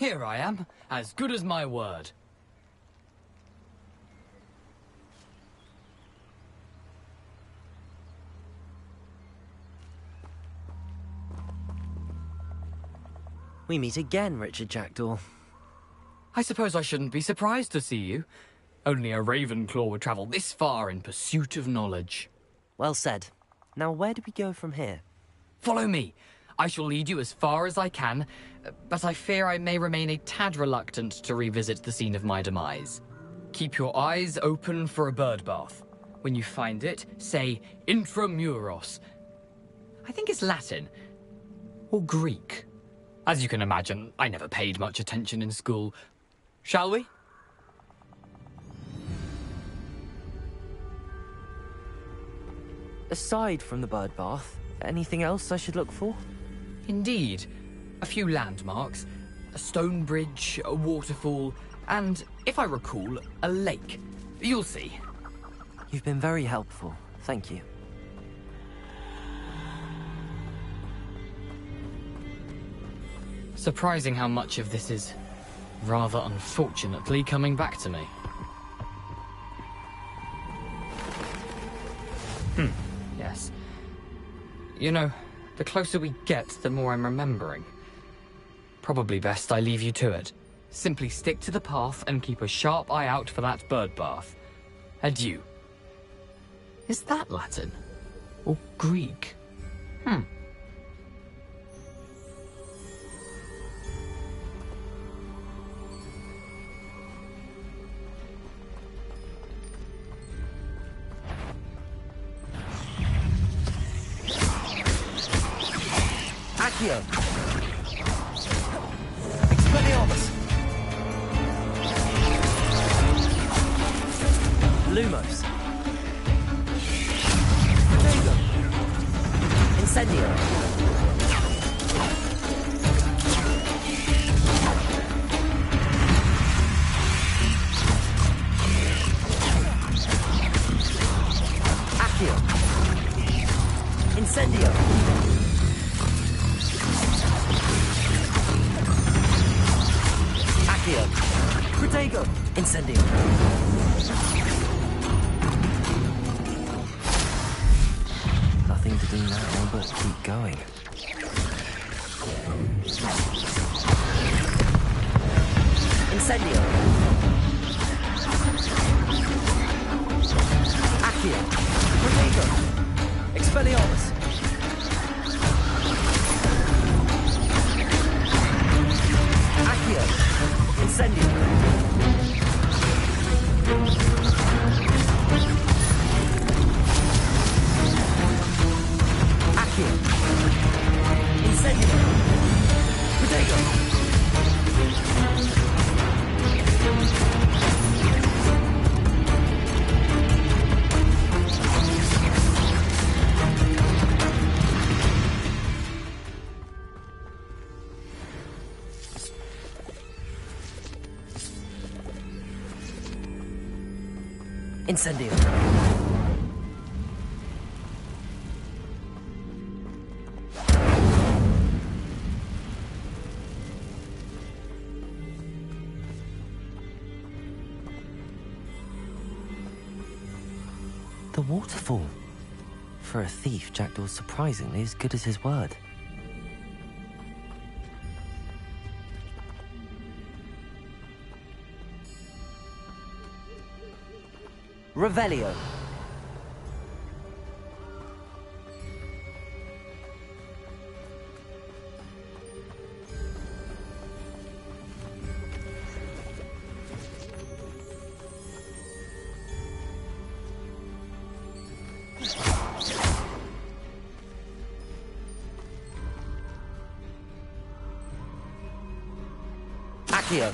Here I am, as good as my word. We meet again, Richard Jackdaw. I suppose I shouldn't be surprised to see you. Only a Ravenclaw would travel this far in pursuit of knowledge. Well said. Now where do we go from here? Follow me. I shall lead you as far as I can, but I fear I may remain a tad reluctant to revisit the scene of my demise. Keep your eyes open for a bird bath. When you find it, say intramuros. I think it's Latin. Or Greek. As you can imagine, I never paid much attention in school. Shall we? Aside from the bird bath, anything else I should look for? Indeed. A few landmarks, a stone bridge, a waterfall, and, if I recall, a lake. You'll see. You've been very helpful. Thank you. Surprising how much of this is, rather unfortunately, coming back to me. Yes. You know, the closer we get, the more I'm remembering. Probably best I leave you to it. Simply stick to the path and keep a sharp eye out for that bird bath. Adieu. Is that Latin? Or Greek? Accio! Expelliarmus! Lumos! Protego! Incendio! Accio! Incendio! Protego! Incendio! Nothing to do now but keep going. Incendio! Accio! Protego! Expelliarmus! Accio! Incendio! Accio! Incendio! Protego! Incendio! The waterfall. For a thief, Jackdaw's surprisingly as good as his word. Revelio. Accio.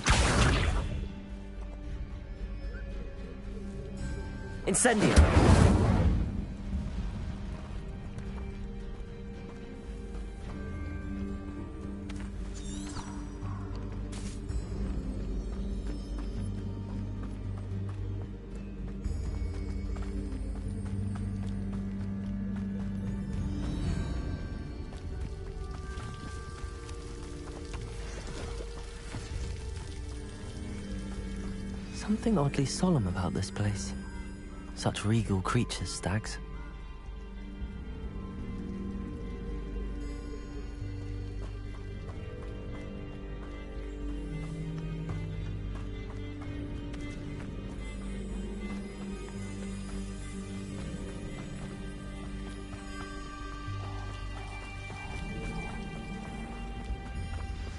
Incendio! something oddly solemn about this place. Such regal creatures, stags.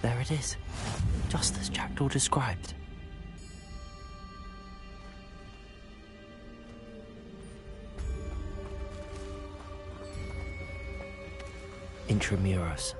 There it is, just as Jackdaw described. Intramuros.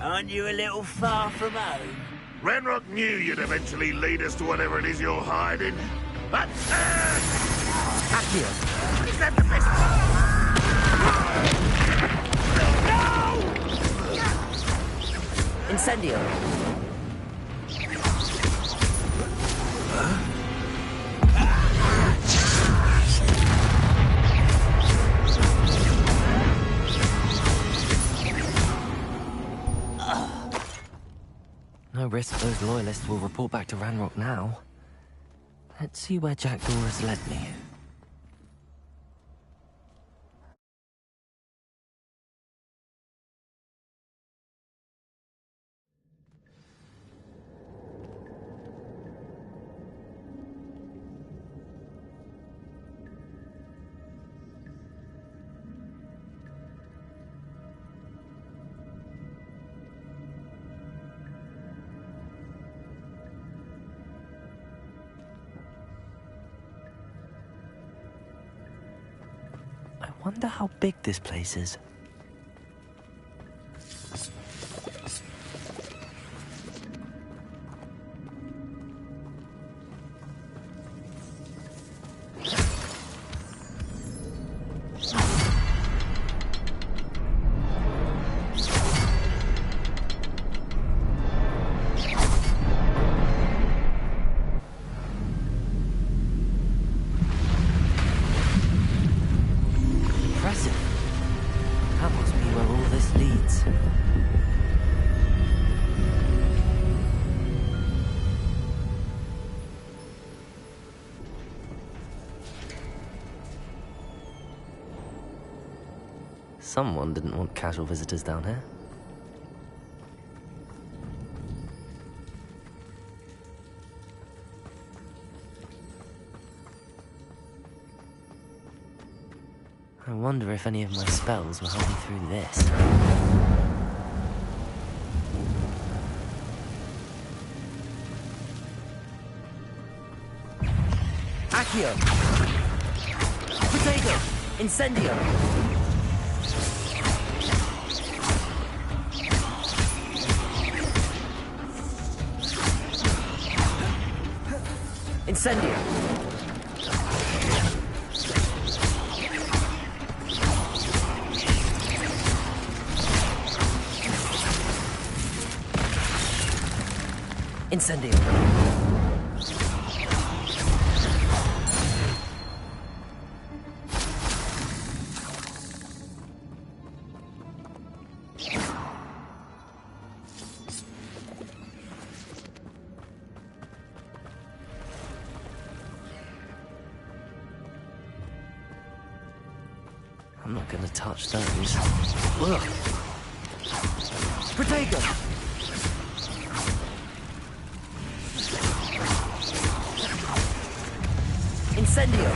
Aren't you a little far from home? Ranrock knew you'd eventually lead us to whatever it is you're hiding. But, Accio! is that the best? No! Incendio! No risk those loyalists will report back to Ranrock now. Let's see where Jackdaw has led me. I wonder how big this place is. That must be where all this leads. Someone didn't want casual visitors down here. I wonder if any of my spells will help me through this. Accio! Potato! Incendio! Incendio! Incendio! I'm not gonna touch those. Ugh. Potato! Incendio!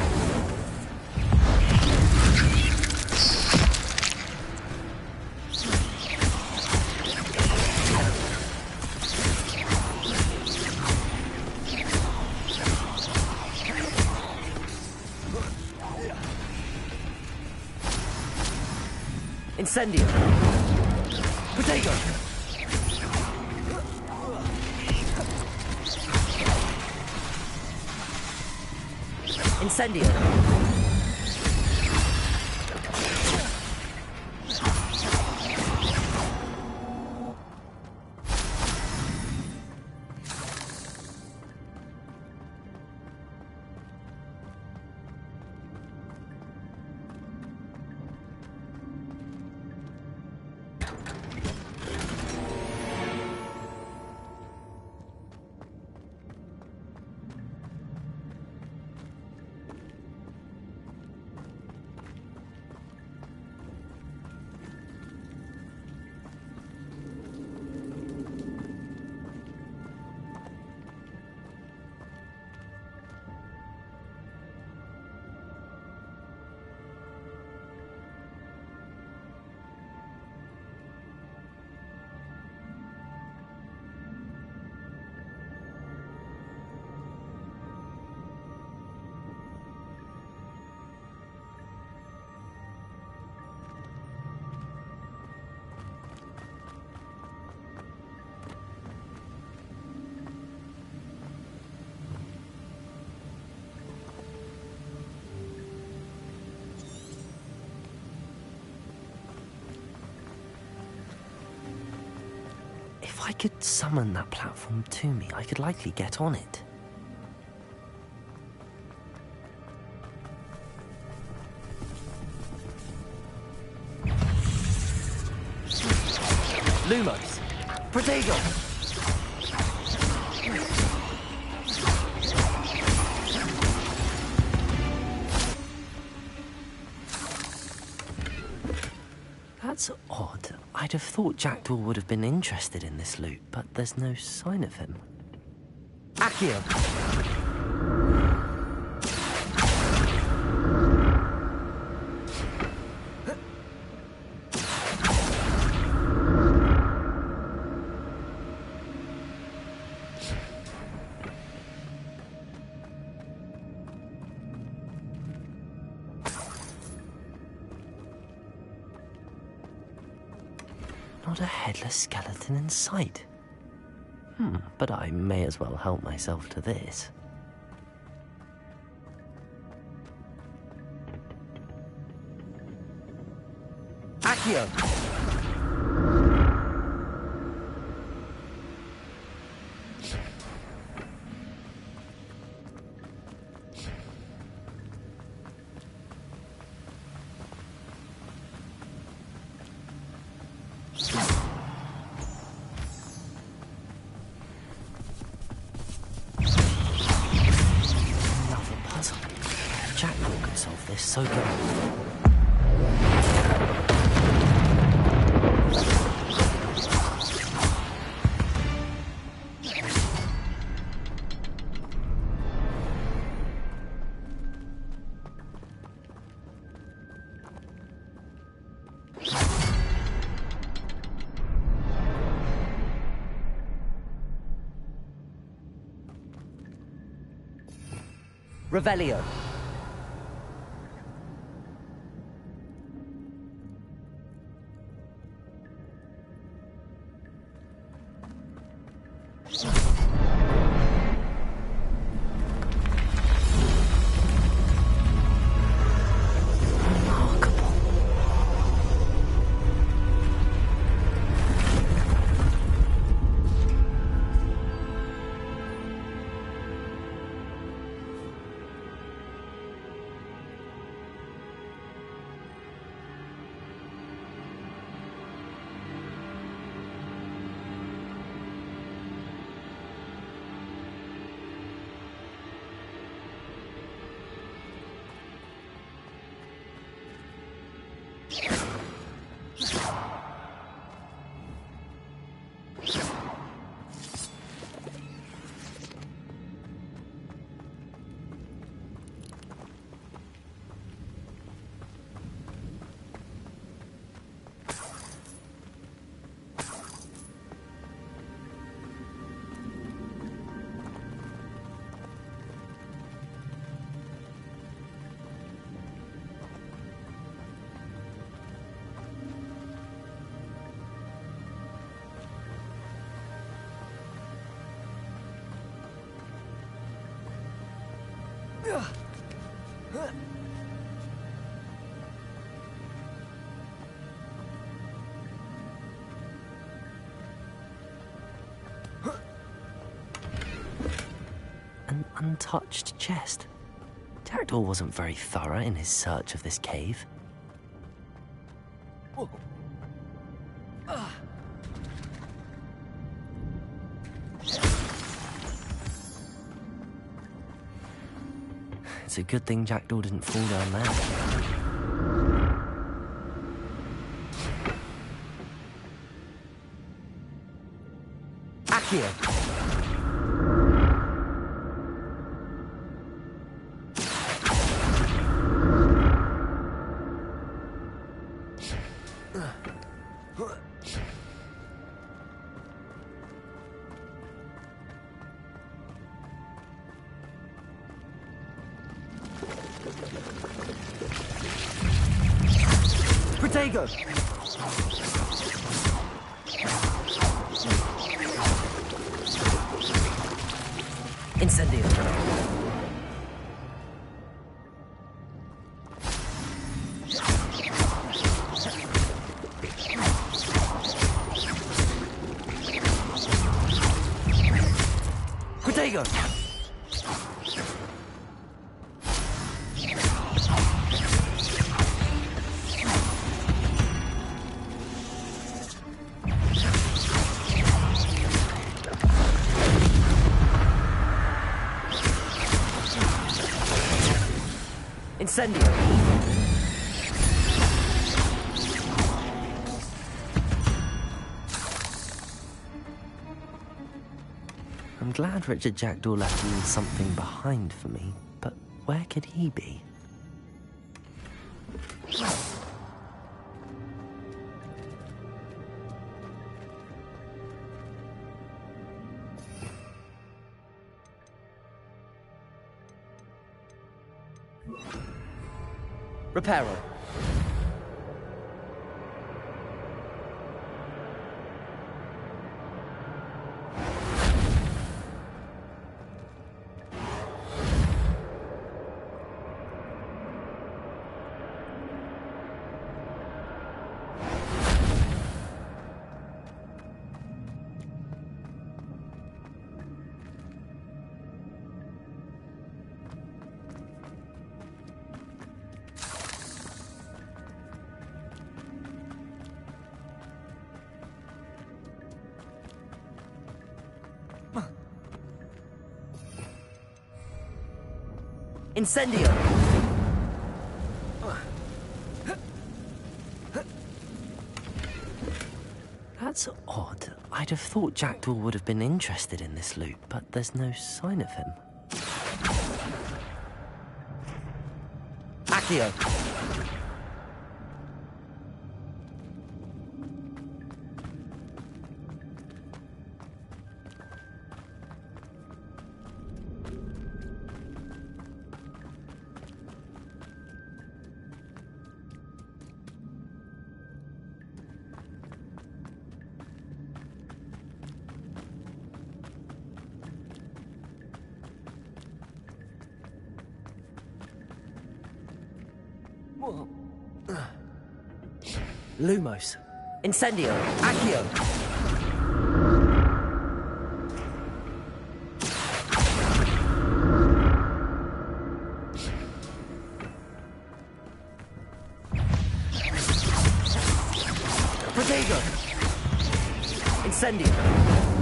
Incendio! Potato! Incendio! I could summon that platform to me, I could likely get on it. Lumos! Protego! That's odd. I'd have thought Jackdaw would have been interested in this loot, but there's no sign of him. Accio! Not a headless skeleton in sight. But I may as well help myself to this. Accio! Another puzzle. If Jackdaw could solve this, so good. Revelio. An untouched chest. Jackdaw wasn't very thorough in his search of this cave. It's a good thing Jackdaw didn't fall down there. Accio! Protego! Incendio! Protego! Incendio! I'm glad Richard Jackdaw left something behind for me, but where could he be? Reparo. Incendio! That's odd. I'd have thought Jackdaw would have been interested in this loot, but there's no sign of him. Accio! Lumos. Incendio. Accio. Protego. Incendio.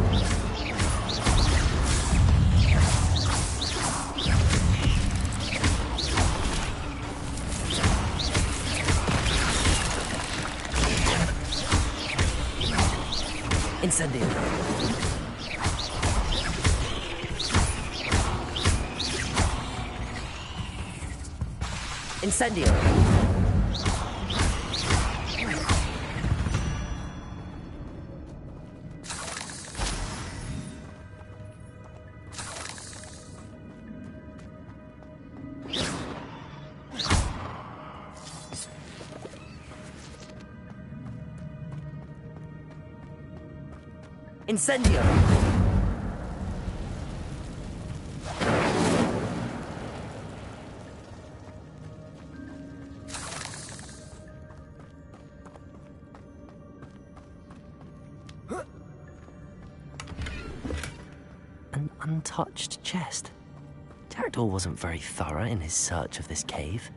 Incendio. Incendio. Incendio! An untouched chest. Jackdaw wasn't very thorough in his search of this cave.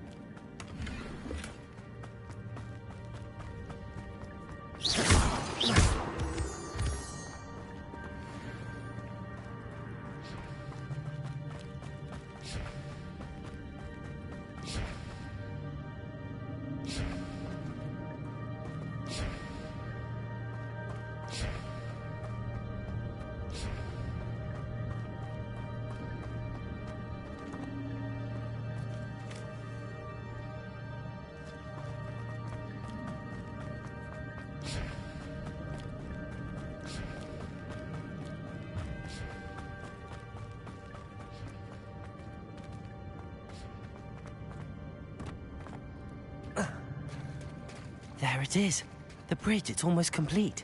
There it is. The bridge, it's almost complete.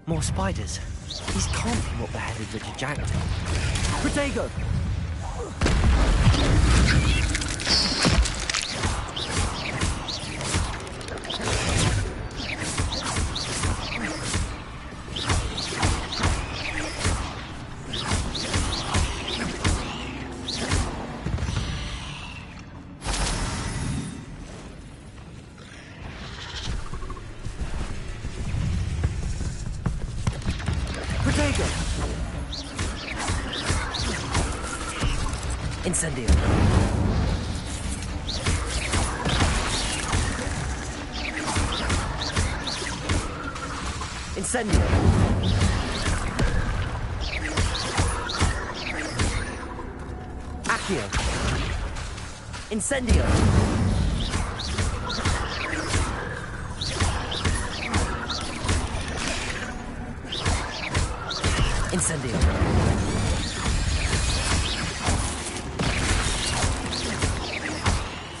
More spiders. These can't be what beheaded Richard Jackdaw. Protego! Accio. Incendio. Incendio. Accio. Incendio. Incendio.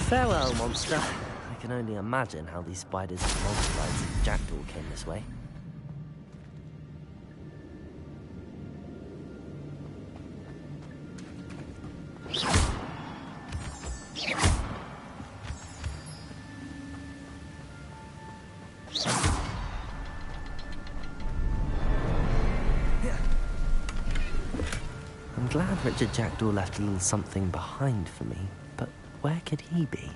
Farewell, monster. I can only imagine how these spiders multiplied since Jackdaw came this way. I'm glad Richard Jackdaw left a little something behind for me, but where could he be?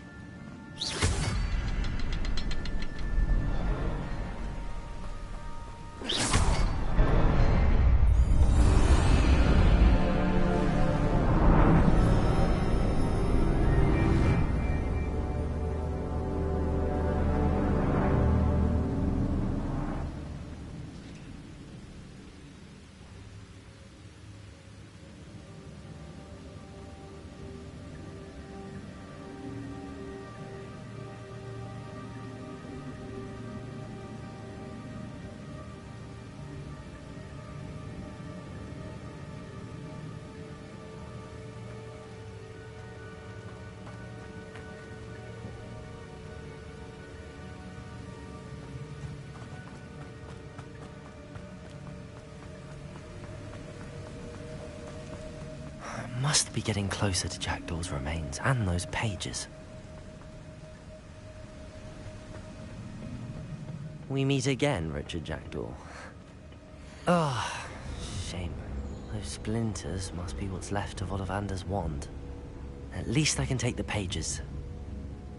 Must be getting closer to Jackdaw's remains and those pages. We meet again, Richard Jackdaw. Ah, shame. Those splinters must be what's left of Ollivander's wand. At least I can take the pages.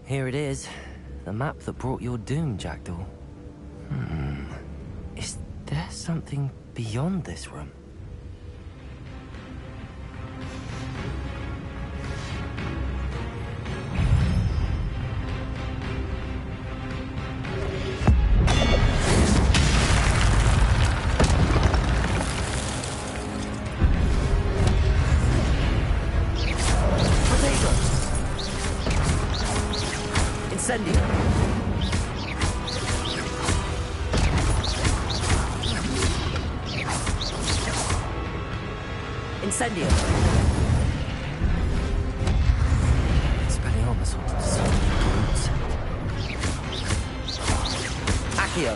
Here it is, the map that brought your doom, Jackdaw. Is there something beyond this room? Incendio. Incendio. Expelliarmus wanted to summon brutes. Accio.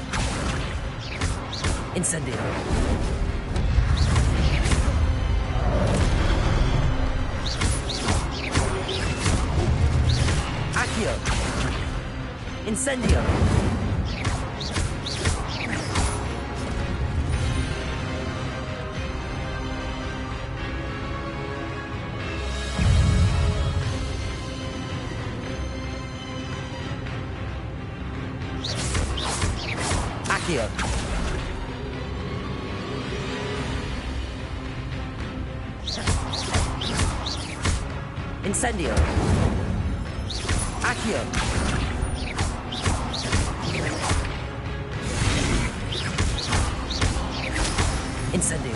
Incendio. Accio. Incendio. Accio. Incendio. Accio. Incendio.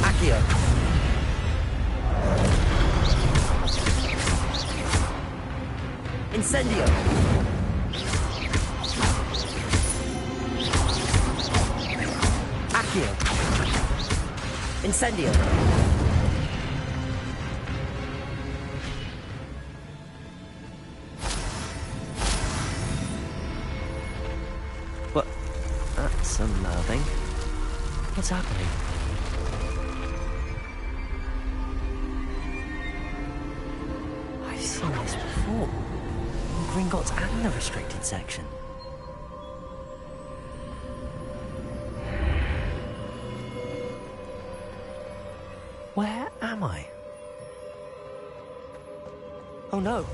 Accio. Incendio. Accio. Incendio. What? That's unnerving. What's happening? I've seen this before. In Gringotts and the restricted section. I? Oh no!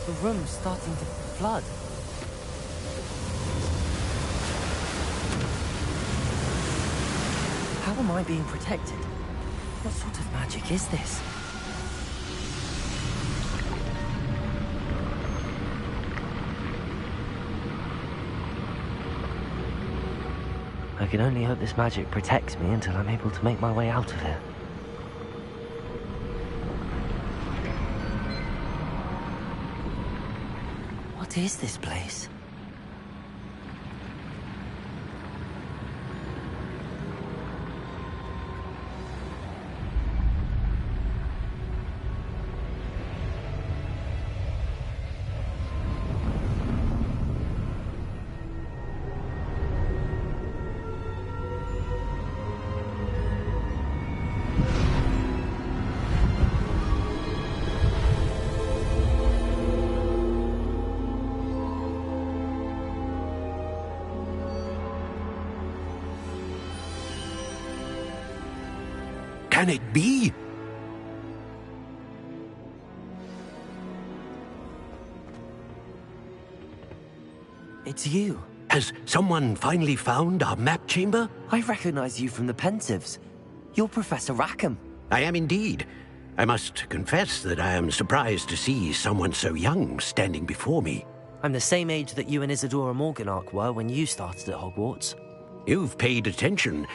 The room's starting to flood. How am I being protected? What sort of magic is this? I can only hope this magic protects me until I'm able to make my way out of here. What is this place? Can it be? It's you. Has someone finally found our map chamber? I recognize you from the Pensives. You're Professor Rackham. I am indeed. I must confess that I am surprised to see someone so young standing before me. I'm the same age that you and Isadora Morganach were when you started at Hogwarts. You've paid attention,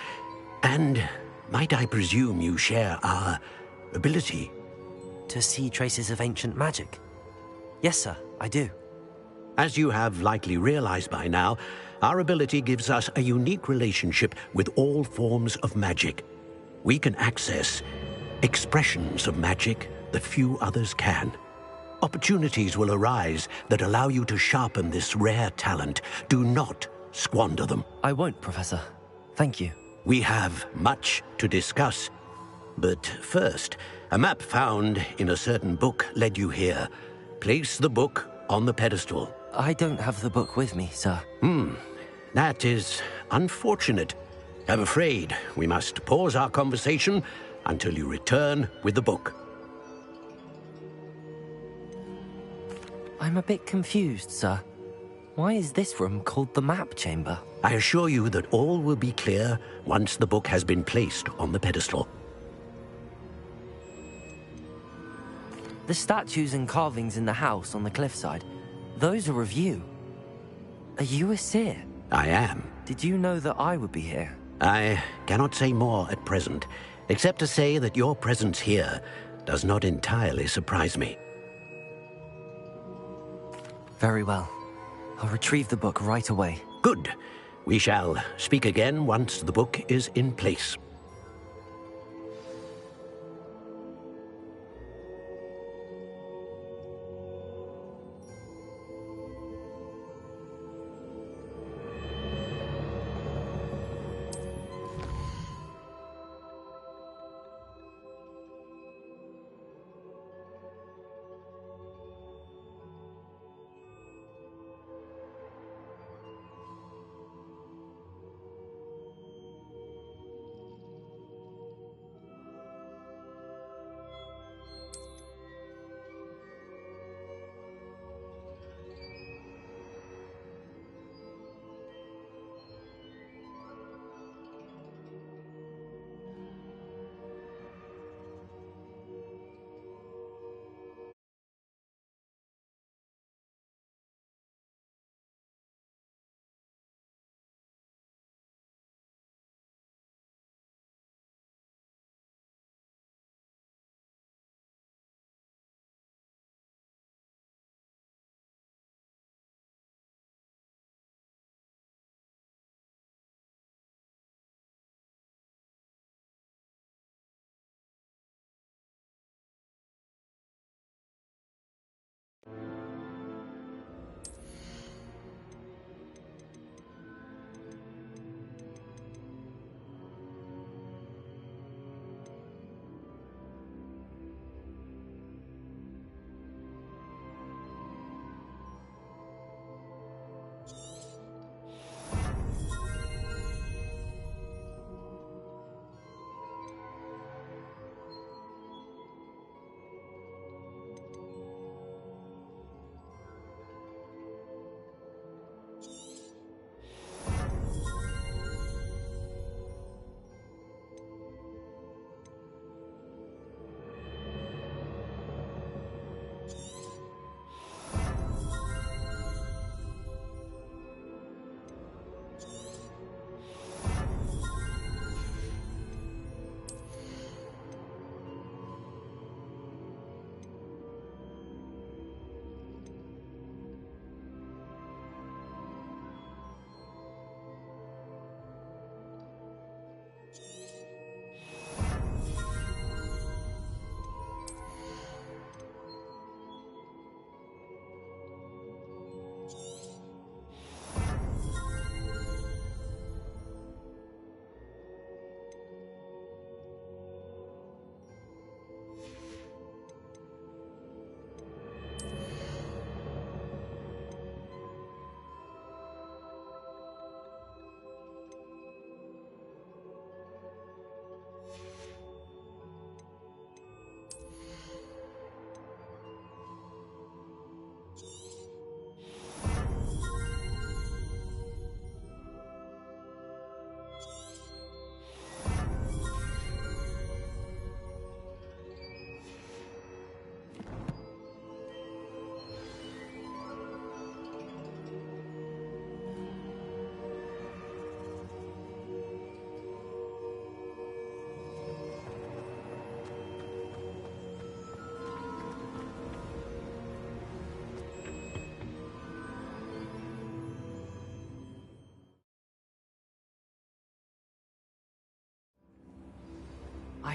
and might I presume you share our ability? To see traces of ancient magic? Yes, sir, I do. As you have likely realized by now, our ability gives us a unique relationship with all forms of magic. We can access expressions of magic that few others can. Opportunities will arise that allow you to sharpen this rare talent. Do not squander them. I won't, Professor. Thank you. We have much to discuss. But first, a map found in a certain book led you here. Place the book on the pedestal. I don't have the book with me, sir. That is unfortunate. I'm afraid we must pause our conversation until you return with the book. I'm a bit confused, sir. Why is this room called the map chamber? I assure you that all will be clear once the book has been placed on the pedestal. The statues and carvings in the house on the cliffside, those are of you. Are you a seer? I am. Did you know that I would be here? I cannot say more at present, except to say that your presence here does not entirely surprise me. Very well. I'll retrieve the book right away. Good. We shall speak again once the book is in place.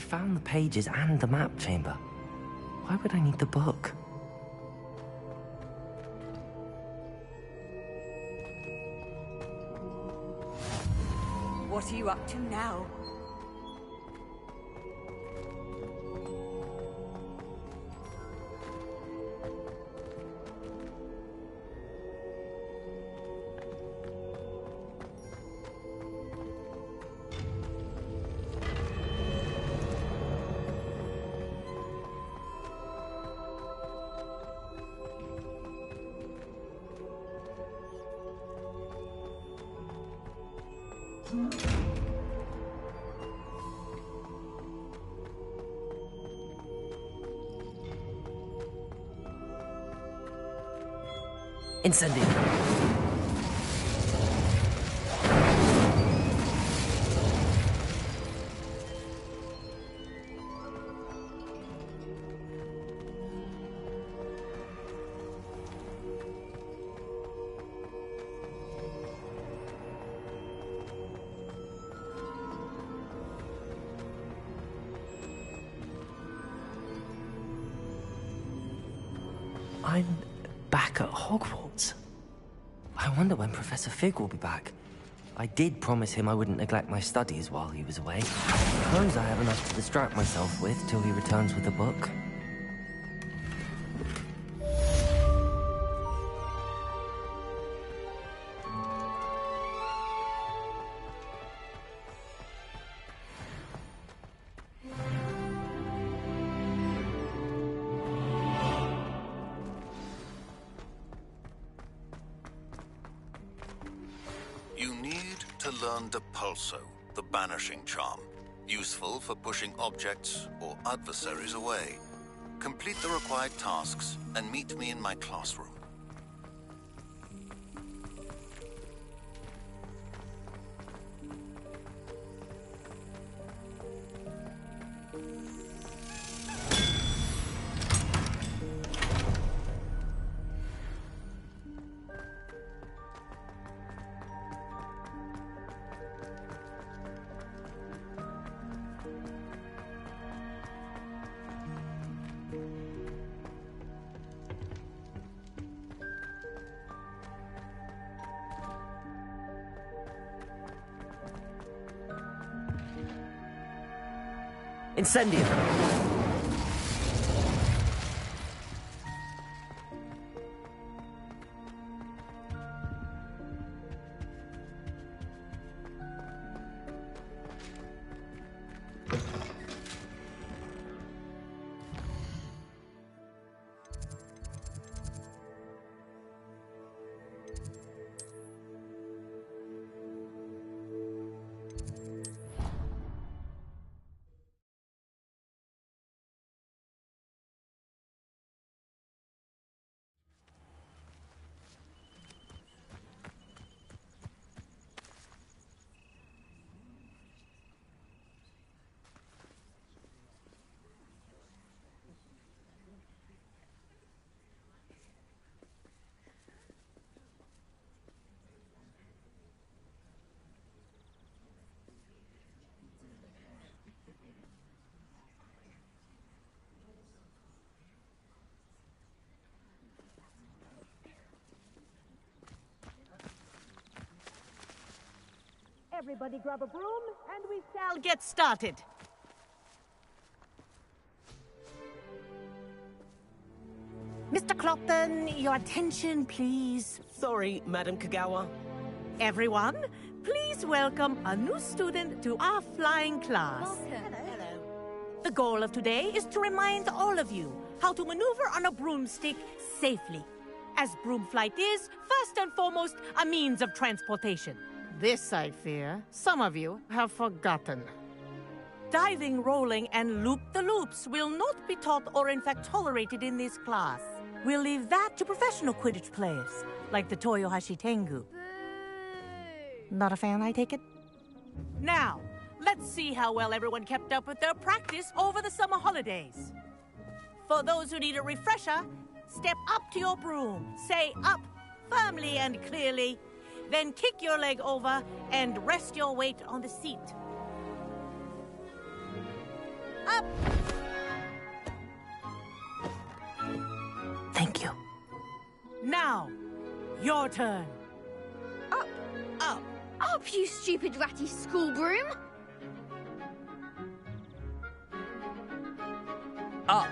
I found the pages and the map chamber. Why would I need the book? What are you up to now? Incendio. I'm back at Hogwarts. I wonder when Professor Fig will be back. I did promise him I wouldn't neglect my studies while he was away. Suppose I have enough to distract myself with till he returns with the book. You need to learn Depulso, the banishing charm. Useful for pushing objects or adversaries away. Complete the required tasks and meet me in my classroom. Incendio! Everybody grab a broom, and we shall get started. Mr. Clopton, your attention, please. Sorry, Madam Kagawa. Everyone, please welcome a new student to our flying class. Hello. The goal of today is to remind all of you how to maneuver on a broomstick safely, as broom flight is, first and foremost, a means of transportation. This, I fear, some of you have forgotten. Diving, rolling, and loop-the-loops will not be taught or in fact tolerated in this class. We'll leave that to professional Quidditch players, like the Toyohashi Tengu. Not a fan, I take it? Now, let's see how well everyone kept up with their practice over the summer holidays. For those who need a refresher, step up to your broom, say up firmly and clearly, then kick your leg over and rest your weight on the seat. Up! Thank you. Now, your turn. Up. Up. Up, you stupid ratty school broom! Up!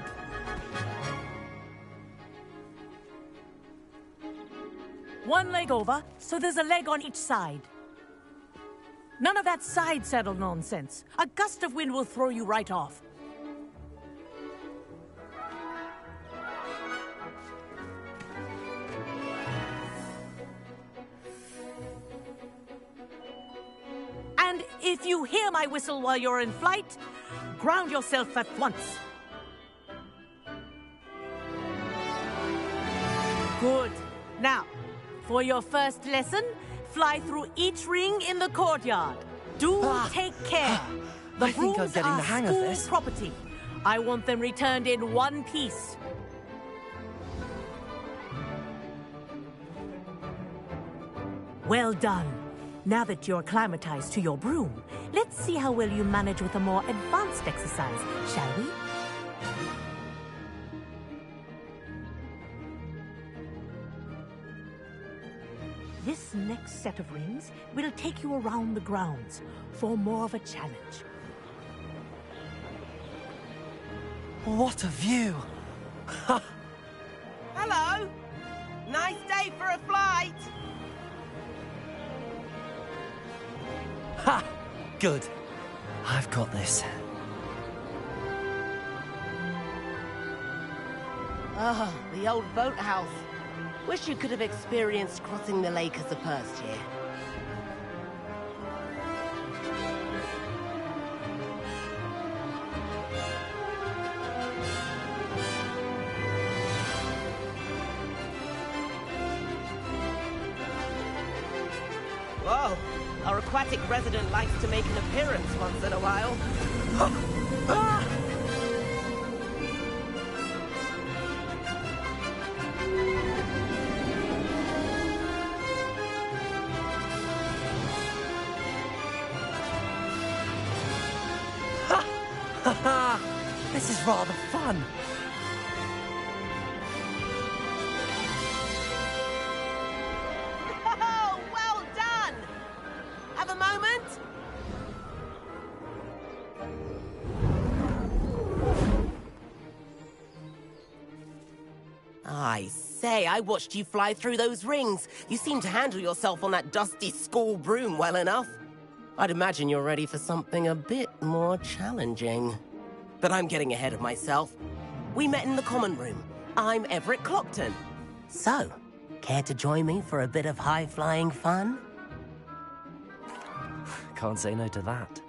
One leg over, so there's a leg on each side. None of that side saddle nonsense. A gust of wind will throw you right off. And if you hear my whistle while you're in flight, ground yourself at once. Good. Now, for your first lesson, fly through each ring in the courtyard. Do take care. The I think I'm brooms getting are the hang of school this. property. I want them returned in one piece. Well done. Now that you're acclimatized to your broom, let's see how well you manage with a more advanced exercise, shall we? This next set of rings will take you around the grounds for more of a challenge. What a view! Hello! Nice day for a flight! Ha! Good. I've got this. Ah, the old boathouse. Wish you could have experienced crossing the lake as a first year. Whoa, our aquatic resident likes to make an appearance once in a while. This is rather fun. Oh, well done! Have a moment? I say, I watched you fly through those rings. You seem to handle yourself on that dusty school broom well enough. I'd imagine you're ready for something a bit more challenging. But I'm getting ahead of myself. We met in the common room. I'm Everett Clockton. So, care to join me for a bit of high-flying fun? Can't say no to that.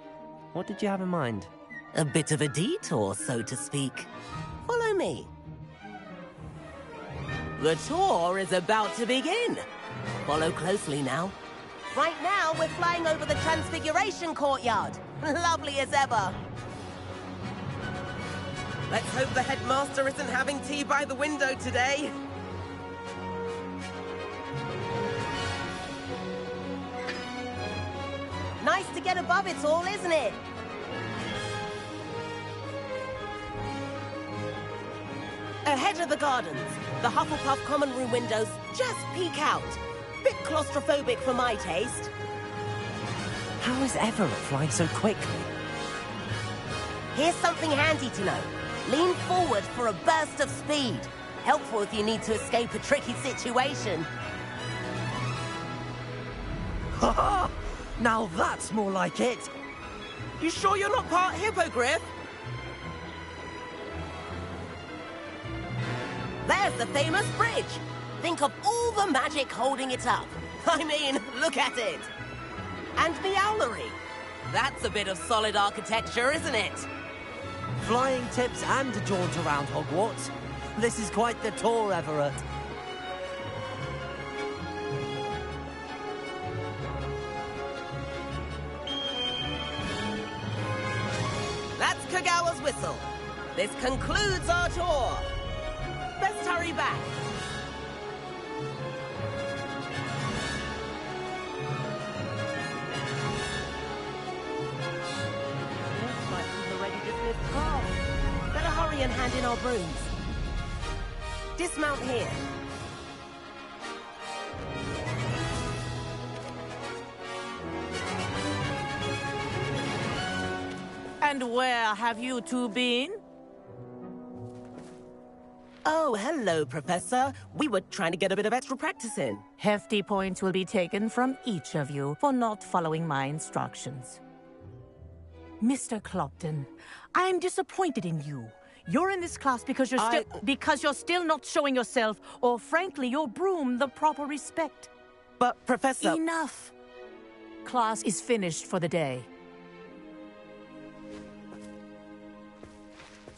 What did you have in mind? A bit of a detour, so to speak. Follow me. The tour is about to begin. Follow closely now. Right now, we're flying over the Transfiguration Courtyard. Lovely as ever. Let's hope the headmaster isn't having tea by the window today. Nice to get above it all, isn't it? Ahead of the gardens, the Hufflepuff common room windows just peek out. Bit claustrophobic for my taste. How is Everett flying so quickly? Here's something handy to know. Lean forward for a burst of speed. Helpful if you need to escape a tricky situation. Ha ha! Now that's more like it! You sure you're not part hippogriff? There's the famous bridge. Think of all the magic holding it up. I mean, look at it. And the owlery. That's a bit of solid architecture, isn't it? Flying tips and a jaunt around Hogwarts. This is quite the tour, Everett. That's Kagawa's whistle. This concludes our tour. Best hurry back. Looks like she's already dismissed class. and hand in our brooms. Dismount here. And where have you two been? Oh, hello, Professor. We were trying to get a bit of extra practice in. Hefty points will be taken from each of you for not following my instructions. Mr. Clopton, I'm disappointed in you. You're in this class because you're still not showing yourself, or frankly, your broom, the proper respect. But, Professor... Enough. Class is finished for the day.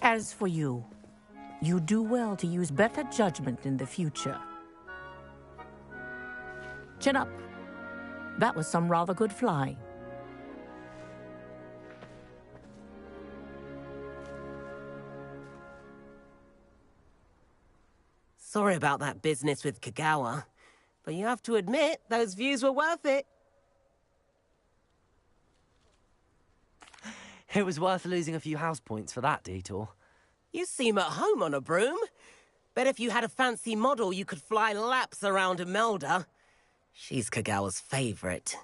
As for you, you do well to use better judgment in the future. Chin up. That was some rather good flying. Sorry about that business with Kagawa, but you have to admit, those views were worth it. It was worth losing a few house points for that detour. You seem at home on a broom. Bet if you had a fancy model, you could fly laps around Imelda. She's Kagawa's favorite.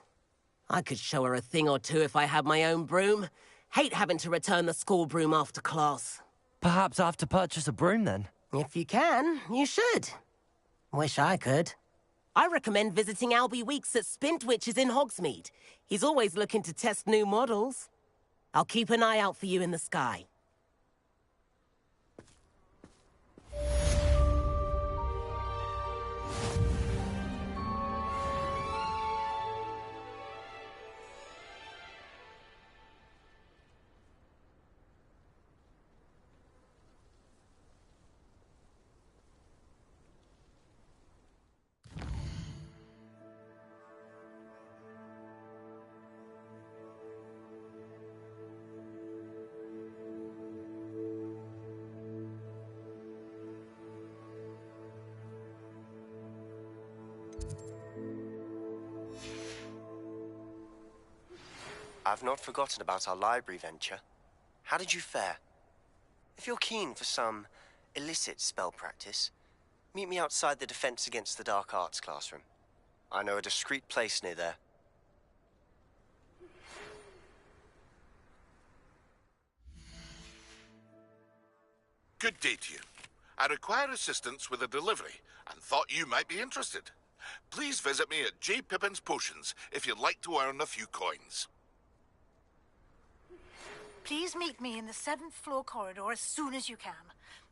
I could show her a thing or two if I had my own broom. Hate having to return the school broom after class. Perhaps I have to purchase a broom then? If you can, you should. Wish I could. I recommend visiting Albie Weeks at Spintwitches in Hogsmeade. He's always looking to test new models. I'll keep an eye out for you in the sky. I've not forgotten about our library venture. How did you fare? If you're keen for some illicit spell practice, meet me outside the Defense Against the Dark Arts classroom. I know a discreet place near there. Good day to you. I require assistance with a delivery and thought you might be interested. Please visit me at J. Pippin's Potions if you'd like to earn a few coins. Please meet me in the 7th floor corridor as soon as you can.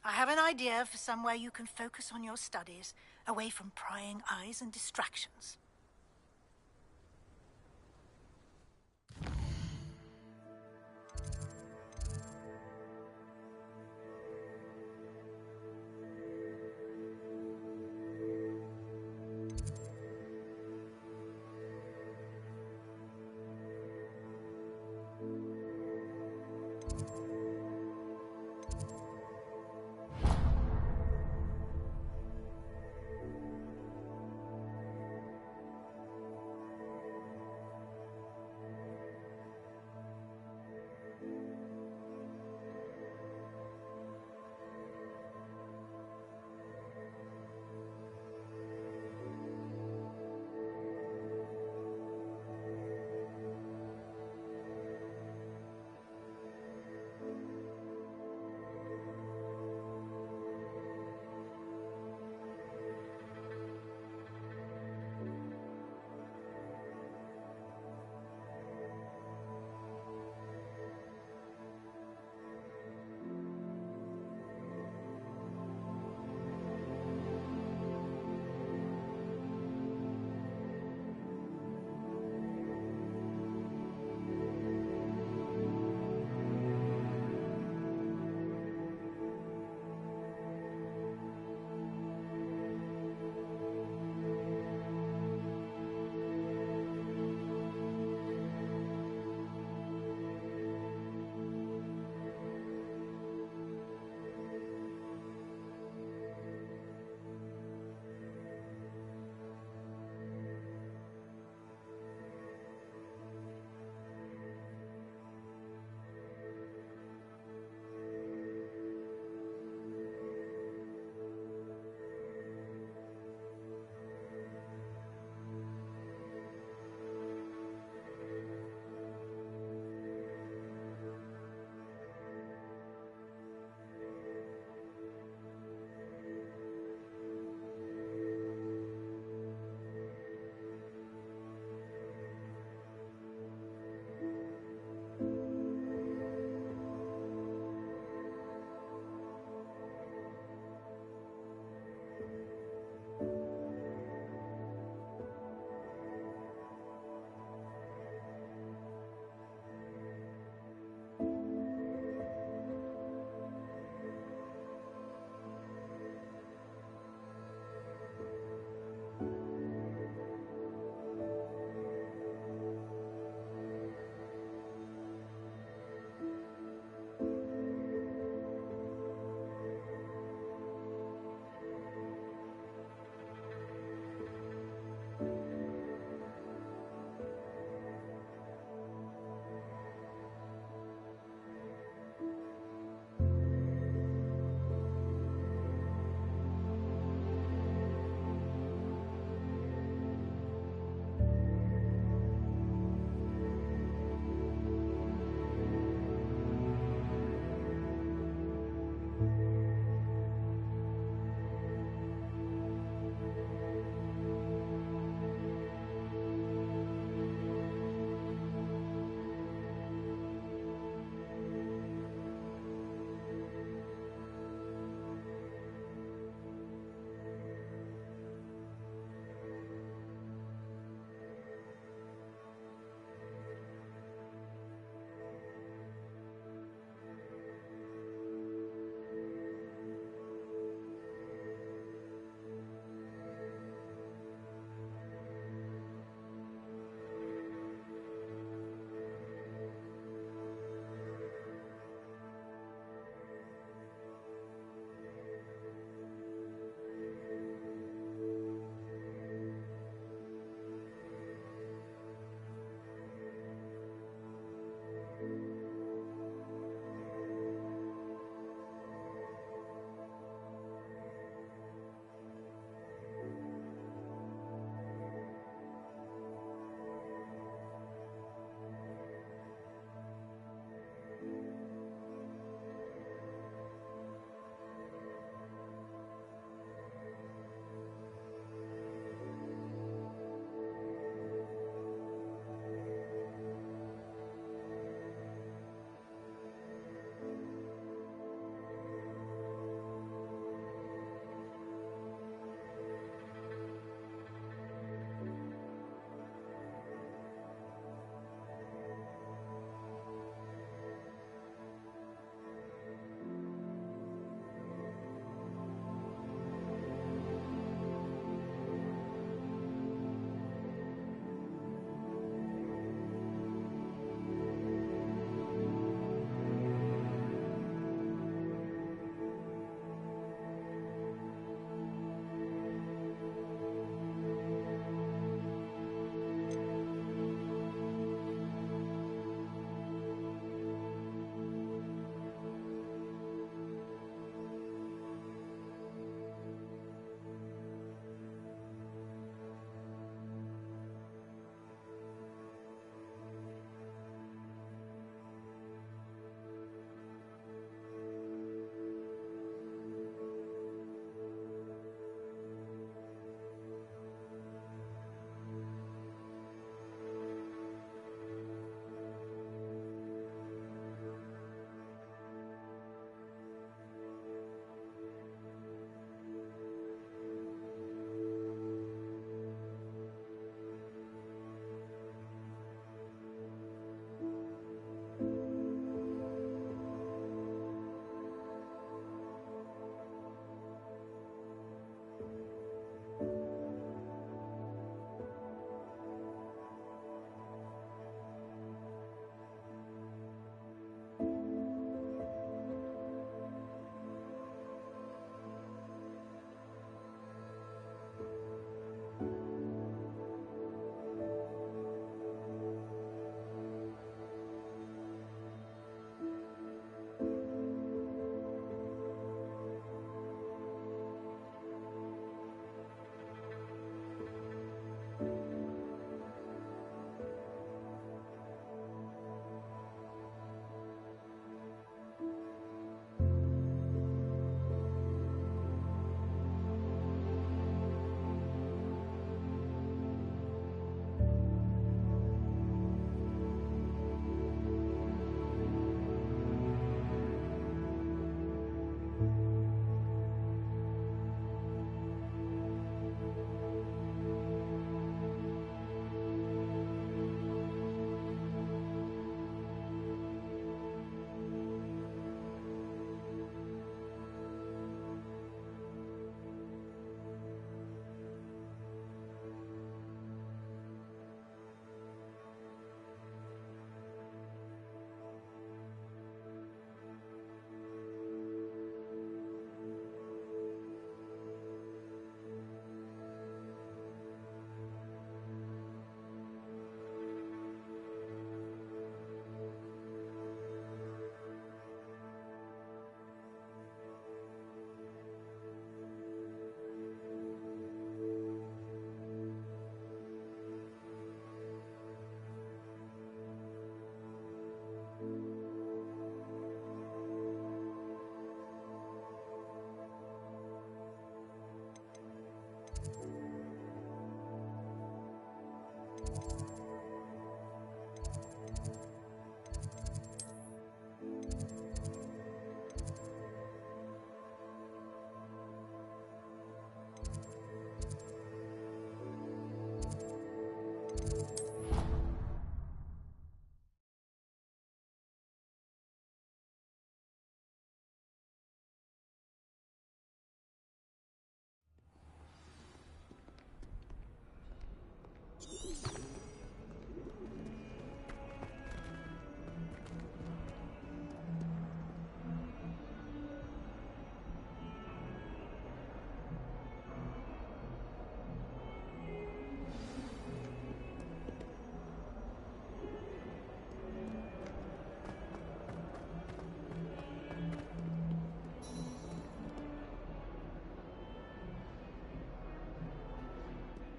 I have an idea for somewhere you can focus on your studies, away from prying eyes and distractions.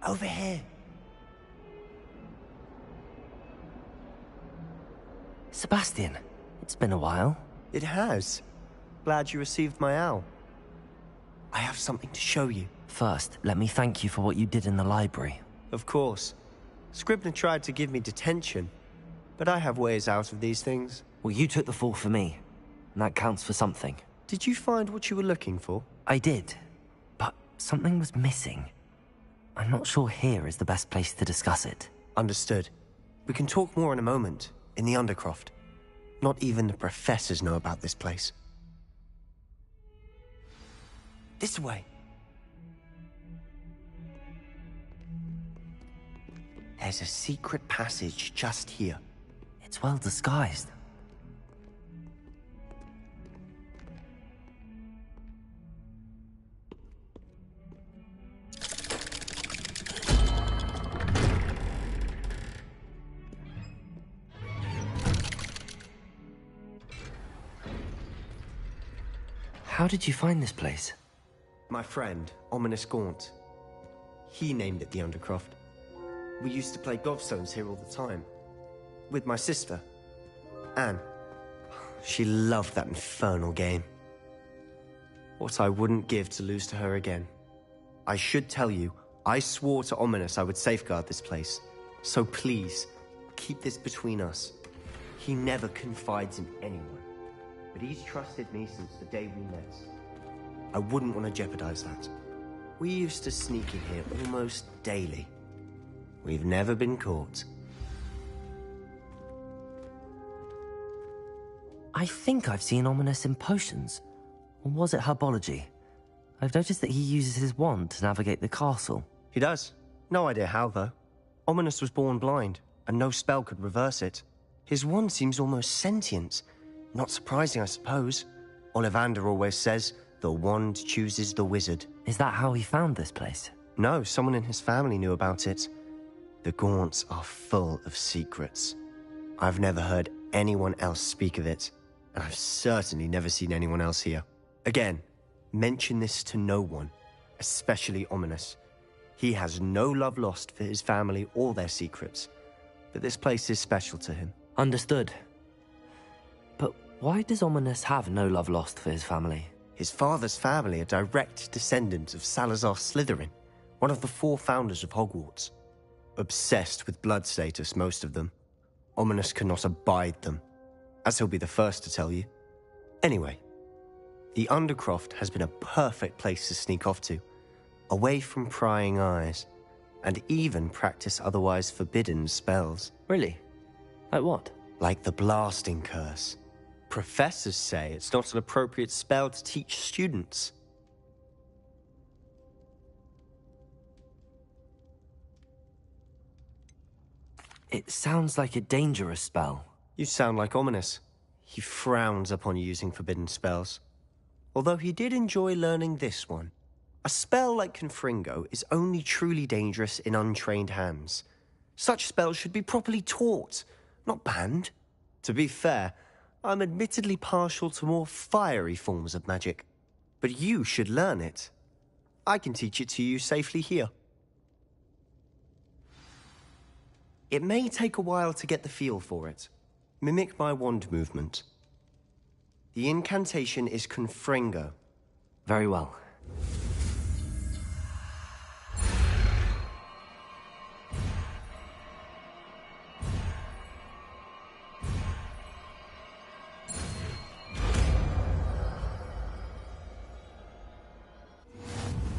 Over here. Sebastian, it's been a while. It has. Glad you received my owl. I have something to show you. First, let me thank you for what you did in the library. Of course. Scribner tried to give me detention, but I have ways out of these things. Well, you took the fall for me, and that counts for something. Did you find what you were looking for? I did, but something was missing. I'm not sure here is the best place to discuss it. Understood. We can talk more in a moment, in the Undercroft. Not even the professors know about this place. This way. There's a secret passage just here. It's well disguised. How did you find this place? My friend, Ominous Gaunt. He named it the Undercroft. We used to play gobstones here all the time. With my sister, Anne. She loved that infernal game. What I wouldn't give to lose to her again. I should tell you, I swore to Ominous I would safeguard this place. So please, keep this between us. He never confides in anyone. But he's trusted me since the day we met. I wouldn't want to jeopardize that. We used to sneak in here almost daily. We've never been caught. I think I've seen Ominous in potions. Or was it herbology? I've noticed that he uses his wand to navigate the castle. He does. No idea how, though. Ominous was born blind, and no spell could reverse it. His wand seems almost sentient. Not surprising, I suppose. Ollivander always says, the wand chooses the wizard. Is that how he found this place? No, someone in his family knew about it. The Gaunts are full of secrets. I've never heard anyone else speak of it, and I've certainly never seen anyone else here. Again, mention this to no one, especially Ominous. He has no love lost for his family or their secrets, but this place is special to him. Understood. But why does Ominous have no love lost for his family? His father's family are direct descendants of Salazar Slytherin, one of the 4 founders of Hogwarts. Obsessed with blood status, most of them. Ominous cannot abide them, as he'll be the first to tell you. Anyway, the Undercroft has been a perfect place to sneak off to, away from prying eyes, and even practice otherwise forbidden spells. Really? Like what? Like the blasting curse. Professors say it's not an appropriate spell to teach students. It sounds like a dangerous spell. You sound like Ominous. He frowns upon using forbidden spells. Although he did enjoy learning this one. A spell like Confringo is only truly dangerous in untrained hands. Such spells should be properly taught, not banned. To be fair, I'm admittedly partial to more fiery forms of magic. But you should learn it. I can teach it to you safely here. It may take a while to get the feel for it. Mimic my wand movement. The incantation is Confringo. Very well.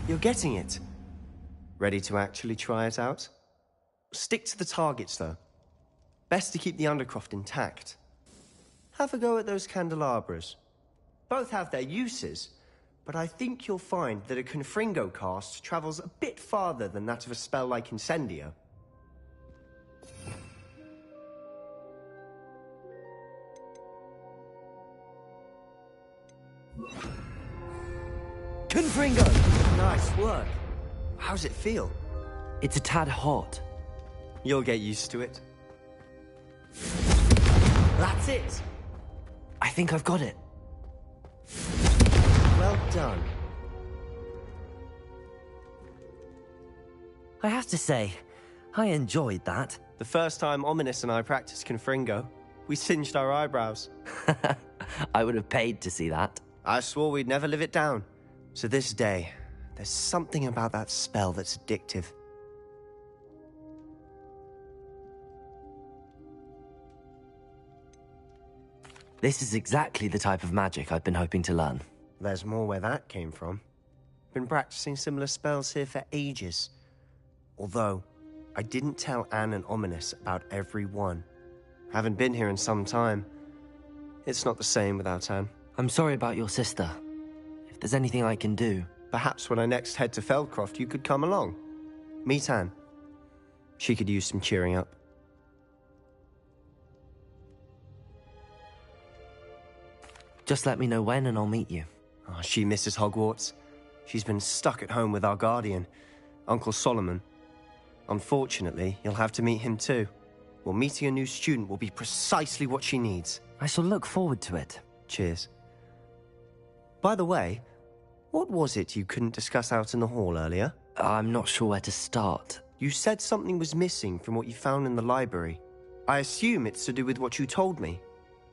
You're getting it. Ready to actually try it out? Stick to the targets, though. Best to keep the Undercroft intact. Have a go at those candelabras. Both have their uses, but I think you'll find that a Confringo cast travels a bit farther than that of a spell like Incendio. Confringo! Nice work. How's it feel? It's a tad hot. You'll get used to it. That's it! I think I've got it. Well done. I have to say, I enjoyed that. The first time Ominous and I practiced Confringo, we singed our eyebrows. I would have paid to see that. I swore we'd never live it down. To this day, there's something about that spell that's addictive. This is exactly the type of magic I've been hoping to learn. There's more where that came from. Been practicing similar spells here for ages. Although, I didn't tell Anne and Ominous about every one. Haven't been here in some time. It's not the same without Anne. I'm sorry about your sister. If there's anything I can do... Perhaps when I next head to Feldcroft, you could come along. Meet Anne. She could use some cheering up. Just let me know when and I'll meet you. Oh, she misses Hogwarts. She's been stuck at home with our guardian, Uncle Solomon. Unfortunately, you'll have to meet him too. Well, meeting a new student will be precisely what she needs. I shall look forward to it. Cheers. By the way, what was it you couldn't discuss out in the hall earlier? I'm not sure where to start. You said something was missing from what you found in the library. I assume it's to do with what you told me.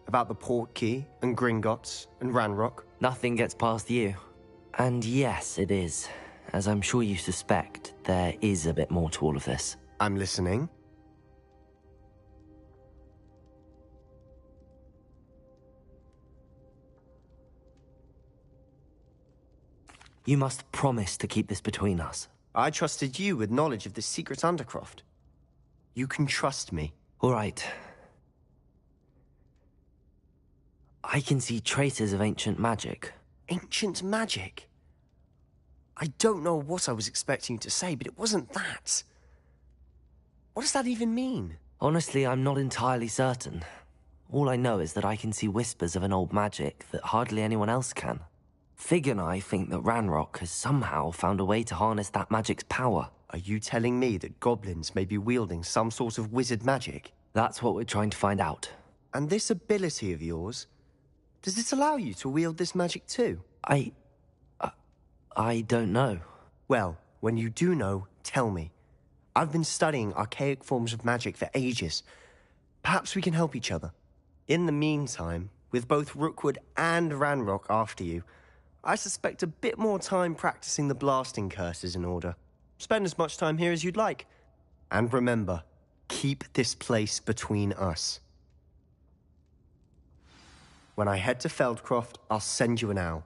About the Portkey, and Gringotts, and Ranrock. Nothing gets past you. And yes, it is. As I'm sure you suspect, there is a bit more to all of this. I'm listening. You must promise to keep this between us. I trusted you with knowledge of the secret Undercroft. You can trust me. All right. I can see traces of ancient magic. Ancient magic? I don't know what I was expecting you to say, but it wasn't that. What does that even mean? Honestly, I'm not entirely certain. All I know is that I can see whispers of an old magic that hardly anyone else can. Fig and I think that Ranrock has somehow found a way to harness that magic's power. Are you telling me that goblins may be wielding some sort of wizard magic? That's what we're trying to find out. And this ability of yours, does it allow you to wield this magic too? I don't know. Well, when you do know, tell me. I've been studying archaic forms of magic for ages. Perhaps we can help each other. In the meantime, with both Rookwood and Ranrock after you, I suspect a bit more time practicing the blasting curse is in order. Spend as much time here as you'd like. And remember, keep this place between us. When I head to Feldcroft, I'll send you an owl.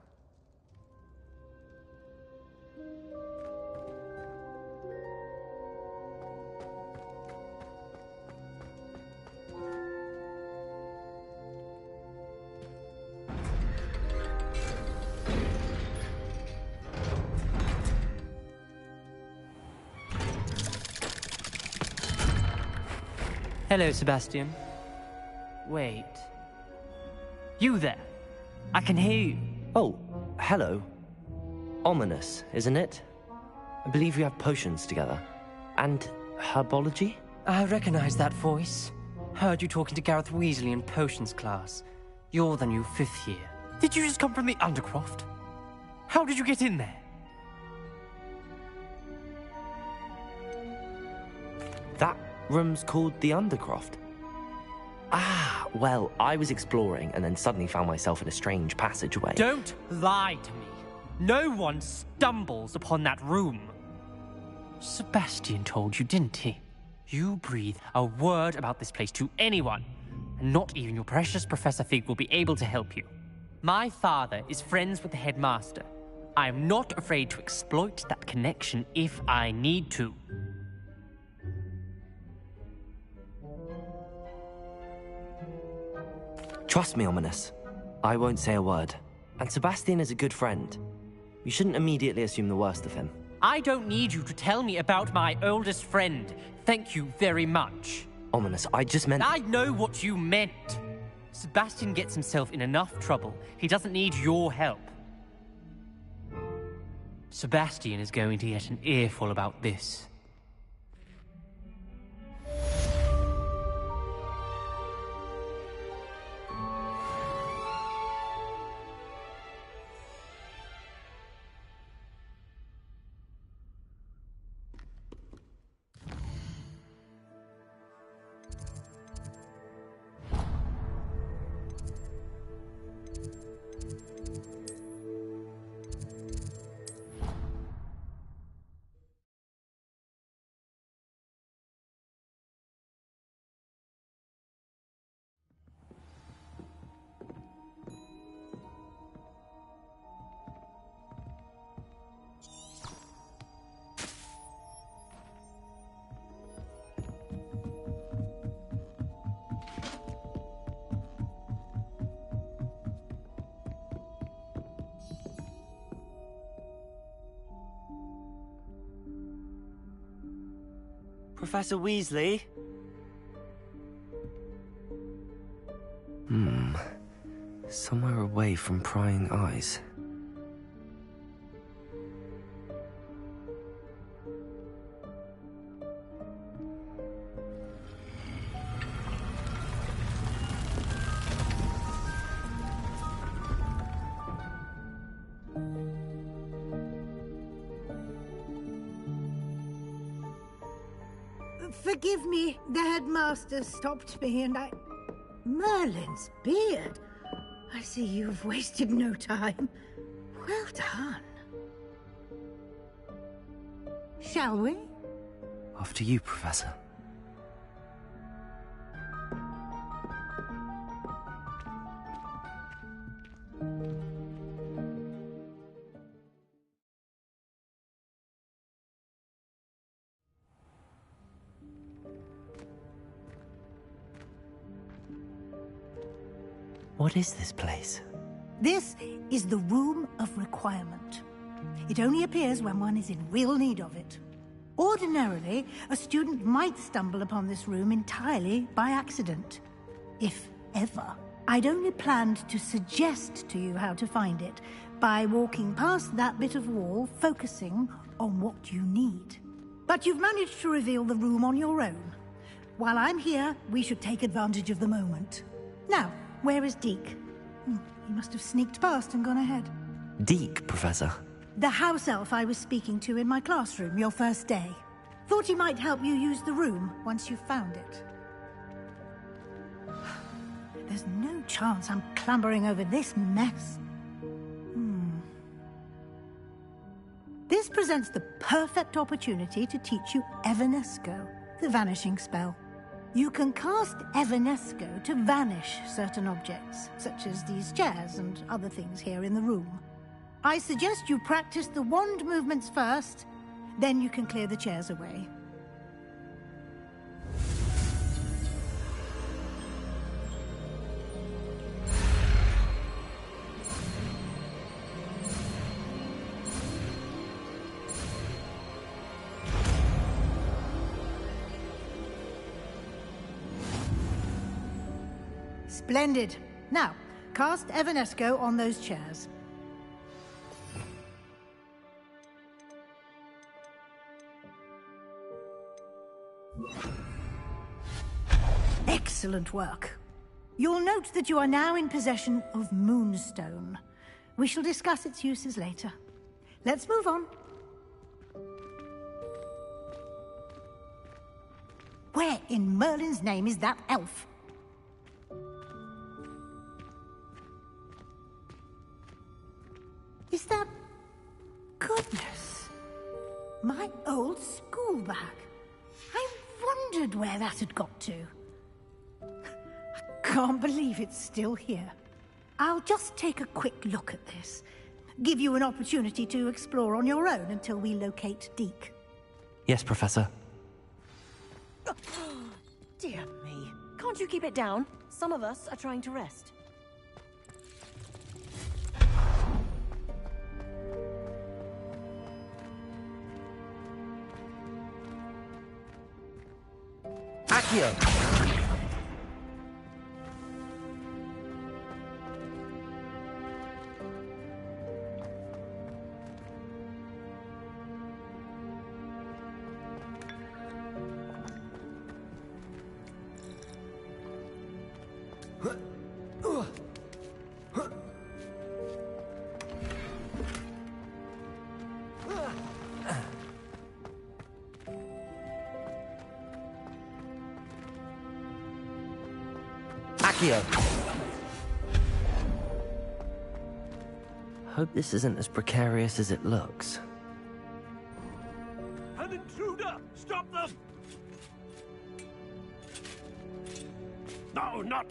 Hello, Sebastian. Wait. You there? I can hear you. Oh, hello. Ominous, isn't it? I believe we have potions together. And herbology? I recognize that voice. Heard you talking to Gareth Weasley in potions class. You're the new 5th year. Did you just come from the Undercroft? How did you get in there? That room's called the Undercroft. Ah, well, I was exploring and then suddenly found myself in a strange passageway. Don't lie to me. No one stumbles upon that room. Sebastian told you, didn't he? You breathe a word about this place to anyone, and not even your precious Professor Fig will be able to help you. My father is friends with the headmaster. I am not afraid to exploit that connection if I need to. Trust me, Ominous. I won't say a word. And Sebastian is a good friend. You shouldn't immediately assume the worst of him. I don't need you to tell me about my oldest friend. Thank you very much. Ominous, I just meant... I know what you meant. Sebastian gets himself in enough trouble. He doesn't need your help. Sebastian is going to get an earful about this. Professor Weasley? Somewhere away from prying eyes. Forgive me, the headmaster stopped me and I... Merlin's beard. I see you've wasted no time. Well done. Shall we? After you, Professor. What is this place? This is the Room of Requirement. It only appears when one is in real need of it. Ordinarily, a student might stumble upon this room entirely by accident. If ever. I'd only planned to suggest to you how to find it by walking past that bit of wall, focusing on what you need. But you've managed to reveal the room on your own. While I'm here, we should take advantage of the moment. Now, where is Deke? He must have sneaked past and gone ahead. Deke, Professor. The house elf I was speaking to in my classroom your first day. Thought he might help you use the room once you found it. There's no chance I'm clambering over this mess. This presents the perfect opportunity to teach you Evanesco, the vanishing spell. You can cast Evanesco to vanish certain objects, such as these chairs and other things here in the room. I suggest you practice the wand movements first, then you can clear the chairs away. Splendid. Now, cast Evanesco on those chairs. Excellent work. You'll note that you are now in possession of Moonstone. We shall discuss its uses later. Let's move on. Where in Merlin's name is that elf? Is that... Goodness. My old school bag. I wondered where that had got to. I can't believe it's still here. I'll just take a quick look at this. Give you an opportunity to explore on your own until we locate Deke. Yes, Professor. Dear me. Can't you keep it down? Some of us are trying to rest. Accio! Hope this isn't as precarious as it looks. An intruder! Stop them! No, not...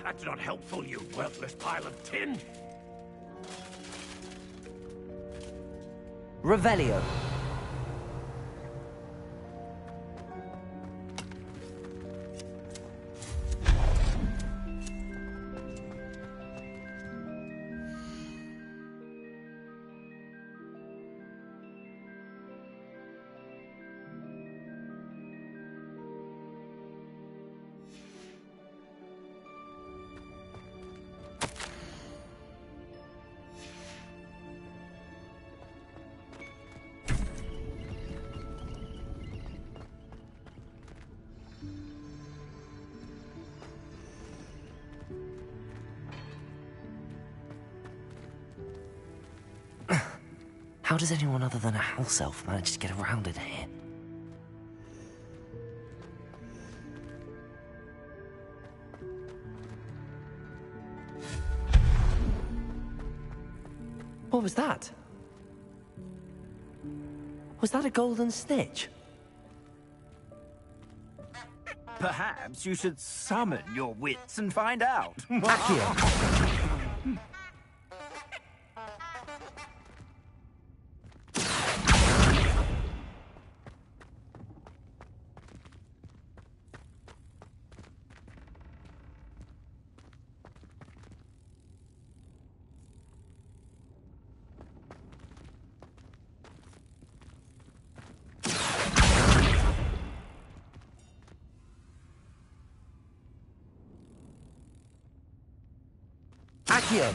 that's not helpful, you worthless pile of tin! Revelio. How does anyone other than a house elf manage to get around in here? What was that? Was that a golden snitch? Perhaps you should summon your wits and find out. Accio!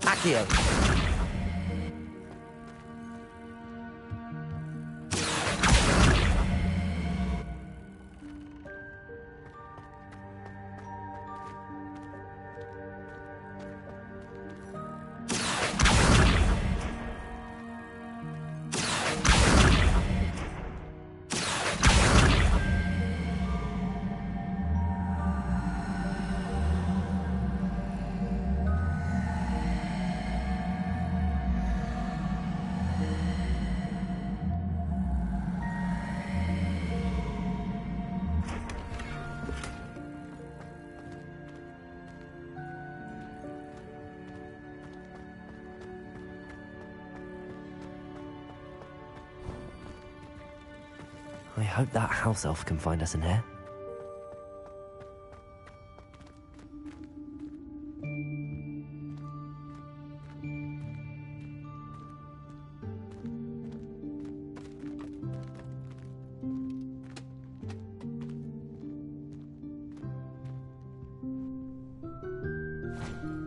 Accio! I hope that house elf can find us in here.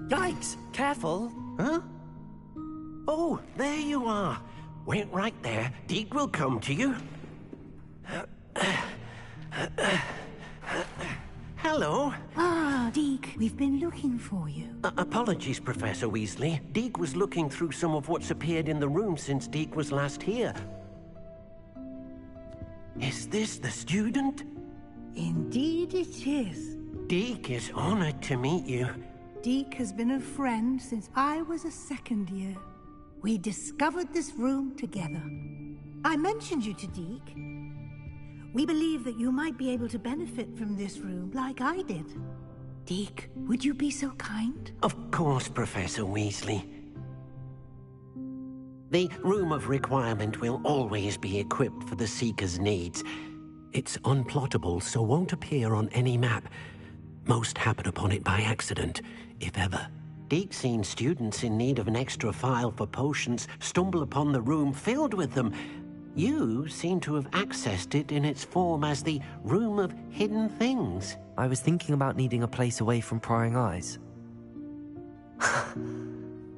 Yikes! Careful! Huh? Oh, there you are. Wait right there. Deke will come to you. Hello. Ah, Deke, we've been looking for you. Apologies, Professor Weasley. Deke was looking through some of what's appeared in the room since Deke was last here. Is this the student? Indeed it is. Deke is honored to meet you. Deke has been a friend since I was a second year. We discovered this room together. I mentioned you to Deke. We believe that you might be able to benefit from this room like I did. Deke, would you be so kind? Of course, Professor Weasley. The Room of Requirement will always be equipped for the Seeker's needs. It's unplottable, so won't appear on any map. Most happen upon it by accident, if ever. Deke's seen students in need of an extra file for potions stumble upon the room filled with them. You seem to have accessed it in its form as the Room of Hidden Things. I was thinking about needing a place away from prying eyes.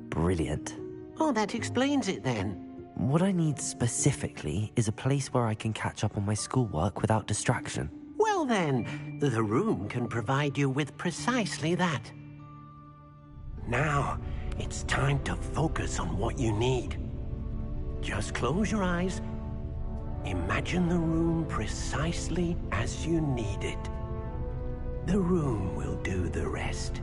Brilliant. Oh, that explains it then. What I need specifically is a place where I can catch up on my schoolwork without distraction. Well then, the room can provide you with precisely that. Now, it's time to focus on what you need. Just close your eyes. Imagine the room precisely as you need it. The room will do the rest.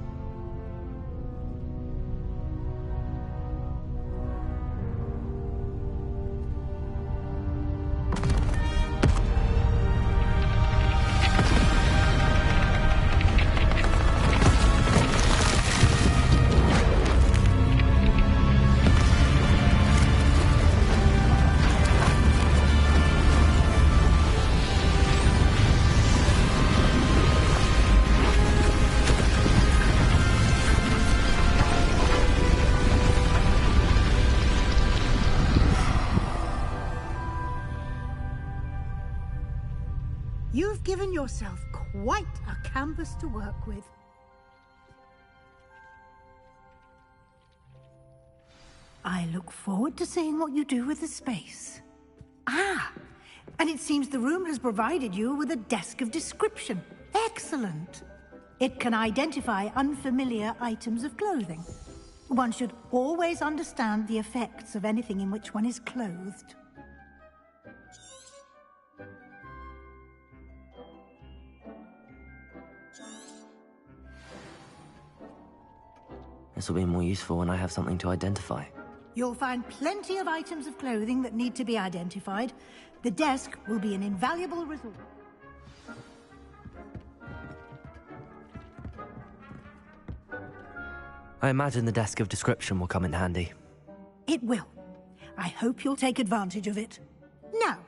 You've given yourself quite a canvas to work with. I look forward to seeing what you do with the space. Ah, and it seems the room has provided you with a desk of description. Excellent. It can identify unfamiliar items of clothing. One should always understand the effects of anything in which one is clothed. This will be more useful when I have something to identify. You'll find plenty of items of clothing that need to be identified. The desk will be an invaluable resource. I imagine the desk of description will come in handy. It will. I hope you'll take advantage of it. Now,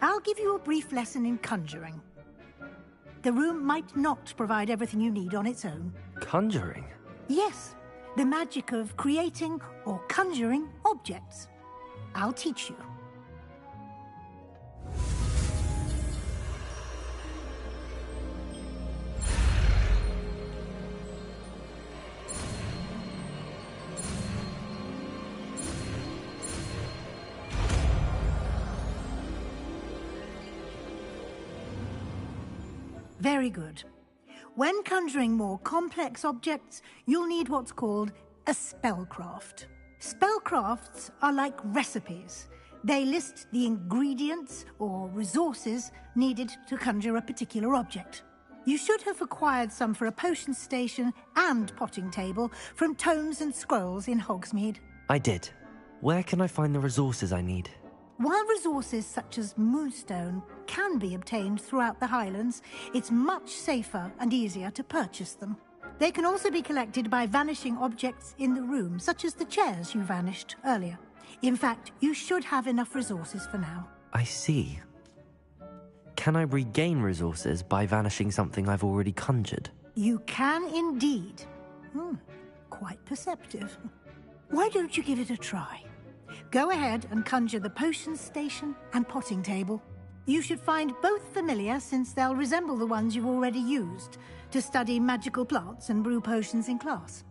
I'll give you a brief lesson in conjuring. The room might not provide everything you need on its own. Conjuring? Yes, the magic of creating or conjuring objects. I'll teach you. Very good. When conjuring more complex objects, you'll need what's called a spellcraft. Spellcrafts are like recipes. They list the ingredients or resources needed to conjure a particular object. You should have acquired some for a potion station and potting table from tomes and scrolls in Hogsmeade. I did. Where can I find the resources I need? While resources such as moonstone can be obtained throughout the Highlands, it's much safer and easier to purchase them. They can also be collected by vanishing objects in the room, such as the chairs you vanished earlier. In fact, you should have enough resources for now. I see. Can I regain resources by vanishing something I've already conjured? You can indeed. Quite perceptive. Why don't you give it a try? Go ahead and conjure the potion station and potting table. You should find both familiar, since they'll resemble the ones you've already used to study magical plants and brew potions in class.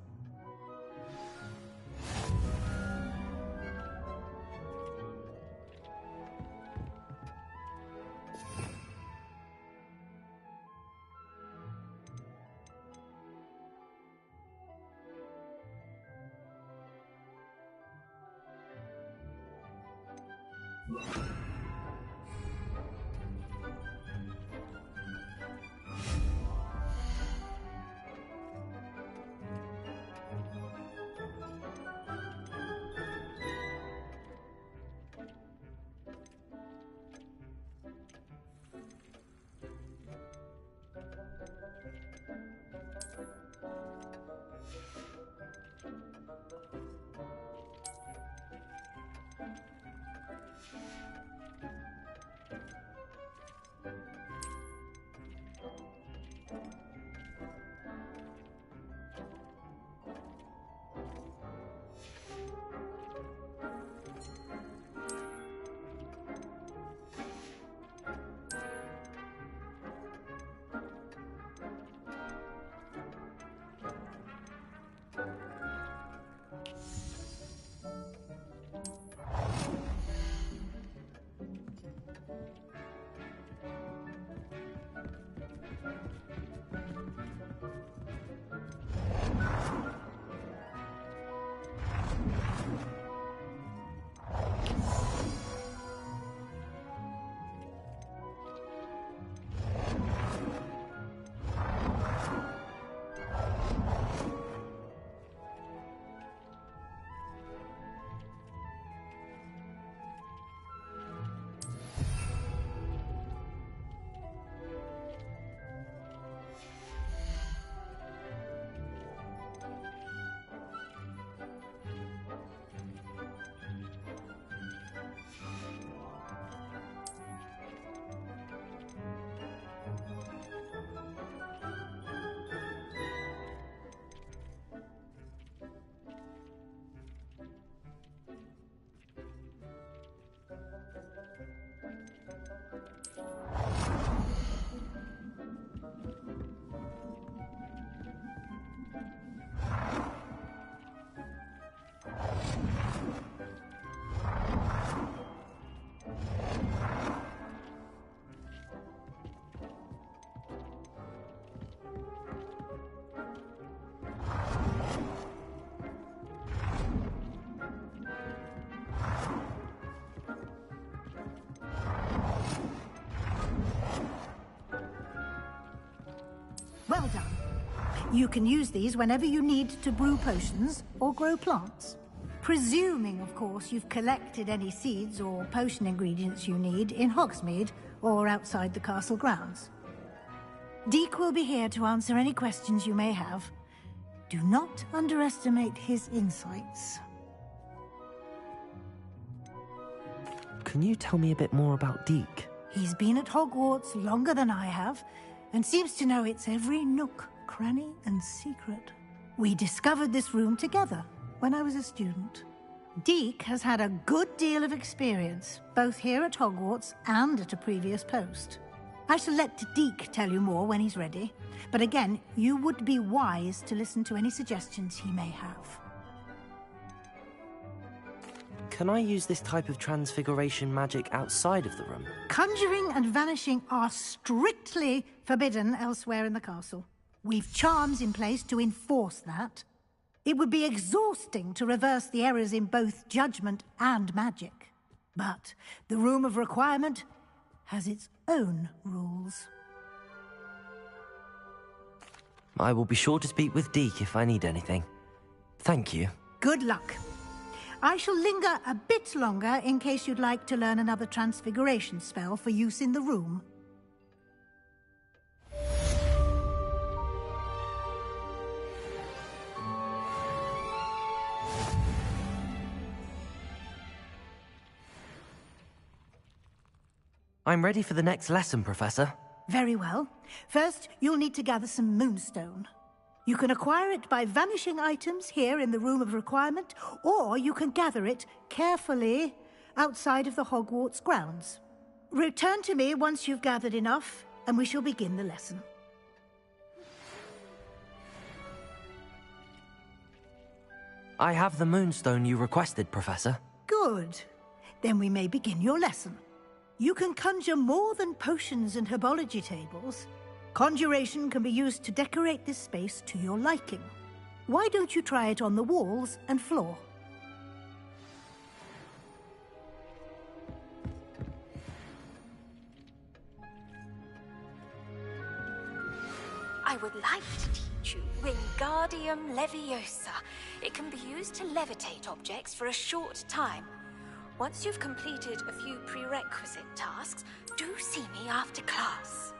You can use these whenever you need to brew potions or grow plants. Presuming, of course, you've collected any seeds or potion ingredients you need in Hogsmeade or outside the castle grounds. Deek will be here to answer any questions you may have. Do not underestimate his insights. Can you tell me a bit more about Deek? He's been at Hogwarts longer than I have, and seems to know its every nook, cranny, and secret. We discovered this room together when I was a student. Deek has had a good deal of experience, both here at Hogwarts and at a previous post. I shall let Deek tell you more when he's ready, but again, you would be wise to listen to any suggestions he may have. Can I use this type of transfiguration magic outside of the room? Conjuring and vanishing are strictly forbidden elsewhere in the castle. We've charms in place to enforce that. It would be exhausting to reverse the errors in both judgment and magic. But the Room of Requirement has its own rules. I will be sure to speak with Deek if I need anything. Thank you. Good luck. I shall linger a bit longer in case you'd like to learn another transfiguration spell for use in the room. I'm ready for the next lesson, Professor. Very well. First, you'll need to gather some moonstone. You can acquire it by vanishing items here in the Room of Requirement, or you can gather it carefully outside of the Hogwarts grounds. Return to me once you've gathered enough, and we shall begin the lesson. I have the moonstone you requested, Professor. Good. Then we may begin your lesson. You can conjure more than potions and herbology tables. Conjuration can be used to decorate this space to your liking. Why don't you try it on the walls and floor? I would like to teach you Wingardium Leviosa. It can be used to levitate objects for a short time. Once you've completed a few prerequisite tasks, do see me after class.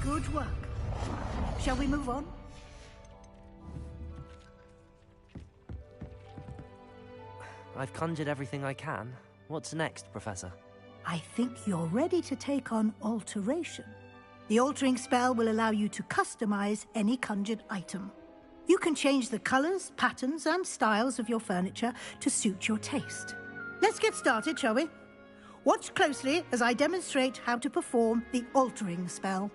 Good work. Shall we move on? I've conjured everything I can. What's next, Professor? I think you're ready to take on alteration. The altering spell will allow you to customize any conjured item. You can change the colors, patterns, and styles of your furniture to suit your taste. Let's get started, shall we? Watch closely as I demonstrate how to perform the altering spell.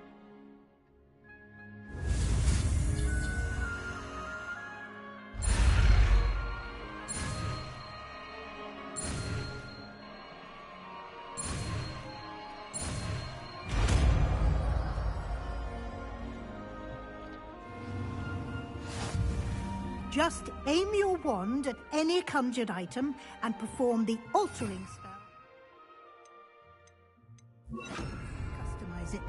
Just aim your wand at any conjured item and perform the altering spell. Customize it.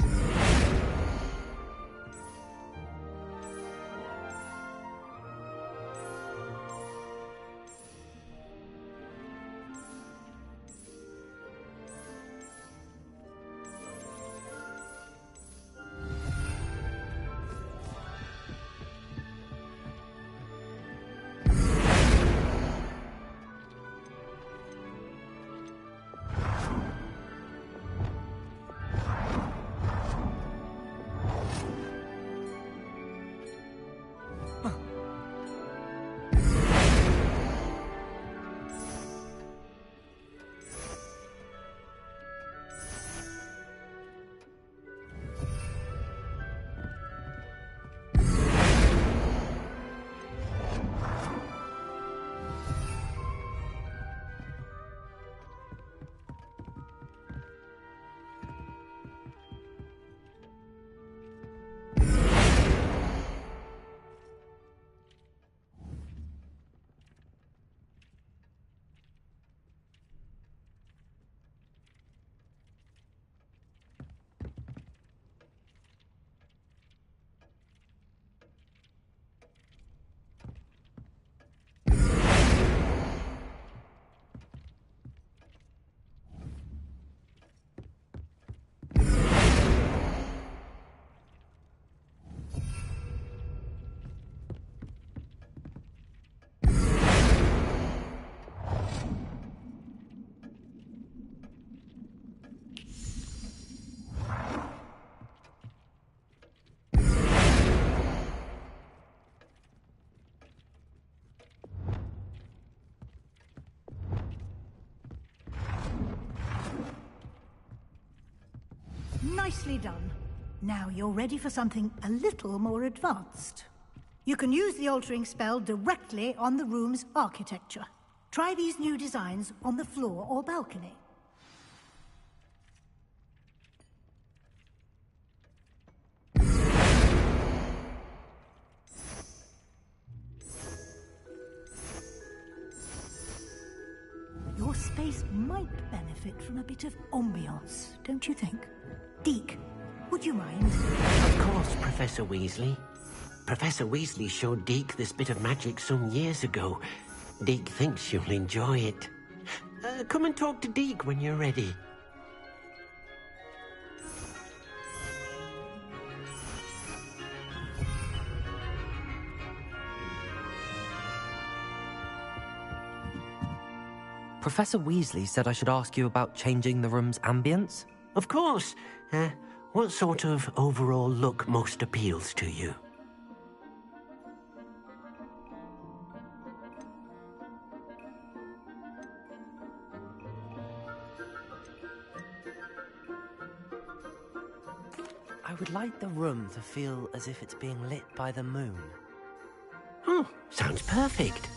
Nicely done. Now you're ready for something a little more advanced. You can use the altering spell directly on the room's architecture. Try these new designs on the floor or balcony. Your space might benefit from a bit of ambiance, don't you think? Deke, would you mind? Of course, Professor Weasley. Professor Weasley showed Deke this bit of magic some years ago. Deke thinks you'll enjoy it. Come and talk to Deke when you're ready. Professor Weasley said I should ask you about changing the room's ambience? Of course. What sort of overall look most appeals to you? I would like the room to feel as if it's being lit by the moon. Oh, sounds perfect.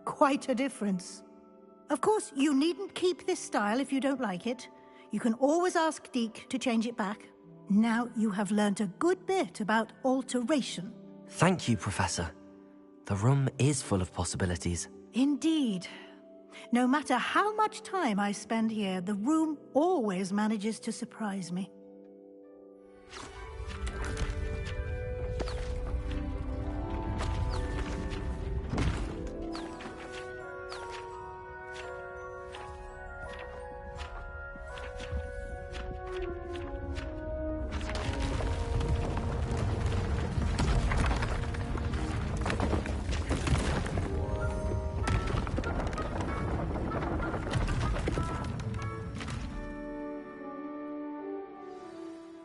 Quite a difference. Of course, you needn't keep this style if you don't like it. You can always ask Deke to change it back. Now you have learnt a good bit about alteration. Thank you, Professor. The room is full of possibilities. Indeed. No matter how much time I spend here, the room always manages to surprise me.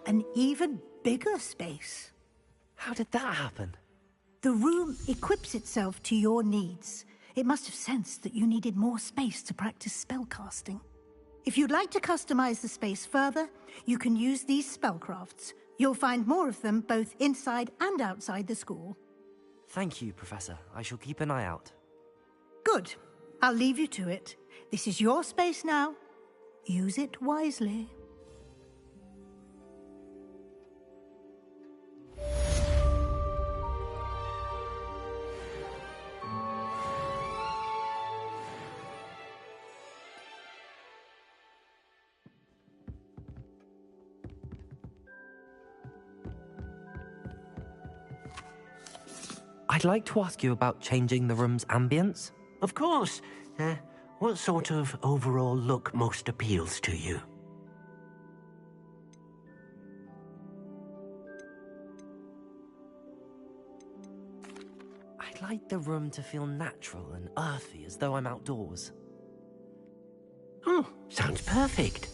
an even bigger space. How did that happen? The room equips itself to your needs. It must have sensed that you needed more space to practice spellcasting. If you'd like to customize the space further, you can use these spellcrafts. You'll find more of them both inside and outside the school. Thank you, Professor. I shall keep an eye out. Good. I'll leave you to it. This is your space now. Use it wisely. I'd like to ask you about changing the room's ambience. Of course. What sort of overall look most appeals to you? I'd like the room to feel natural and earthy, as though I'm outdoors. Oh, sounds perfect.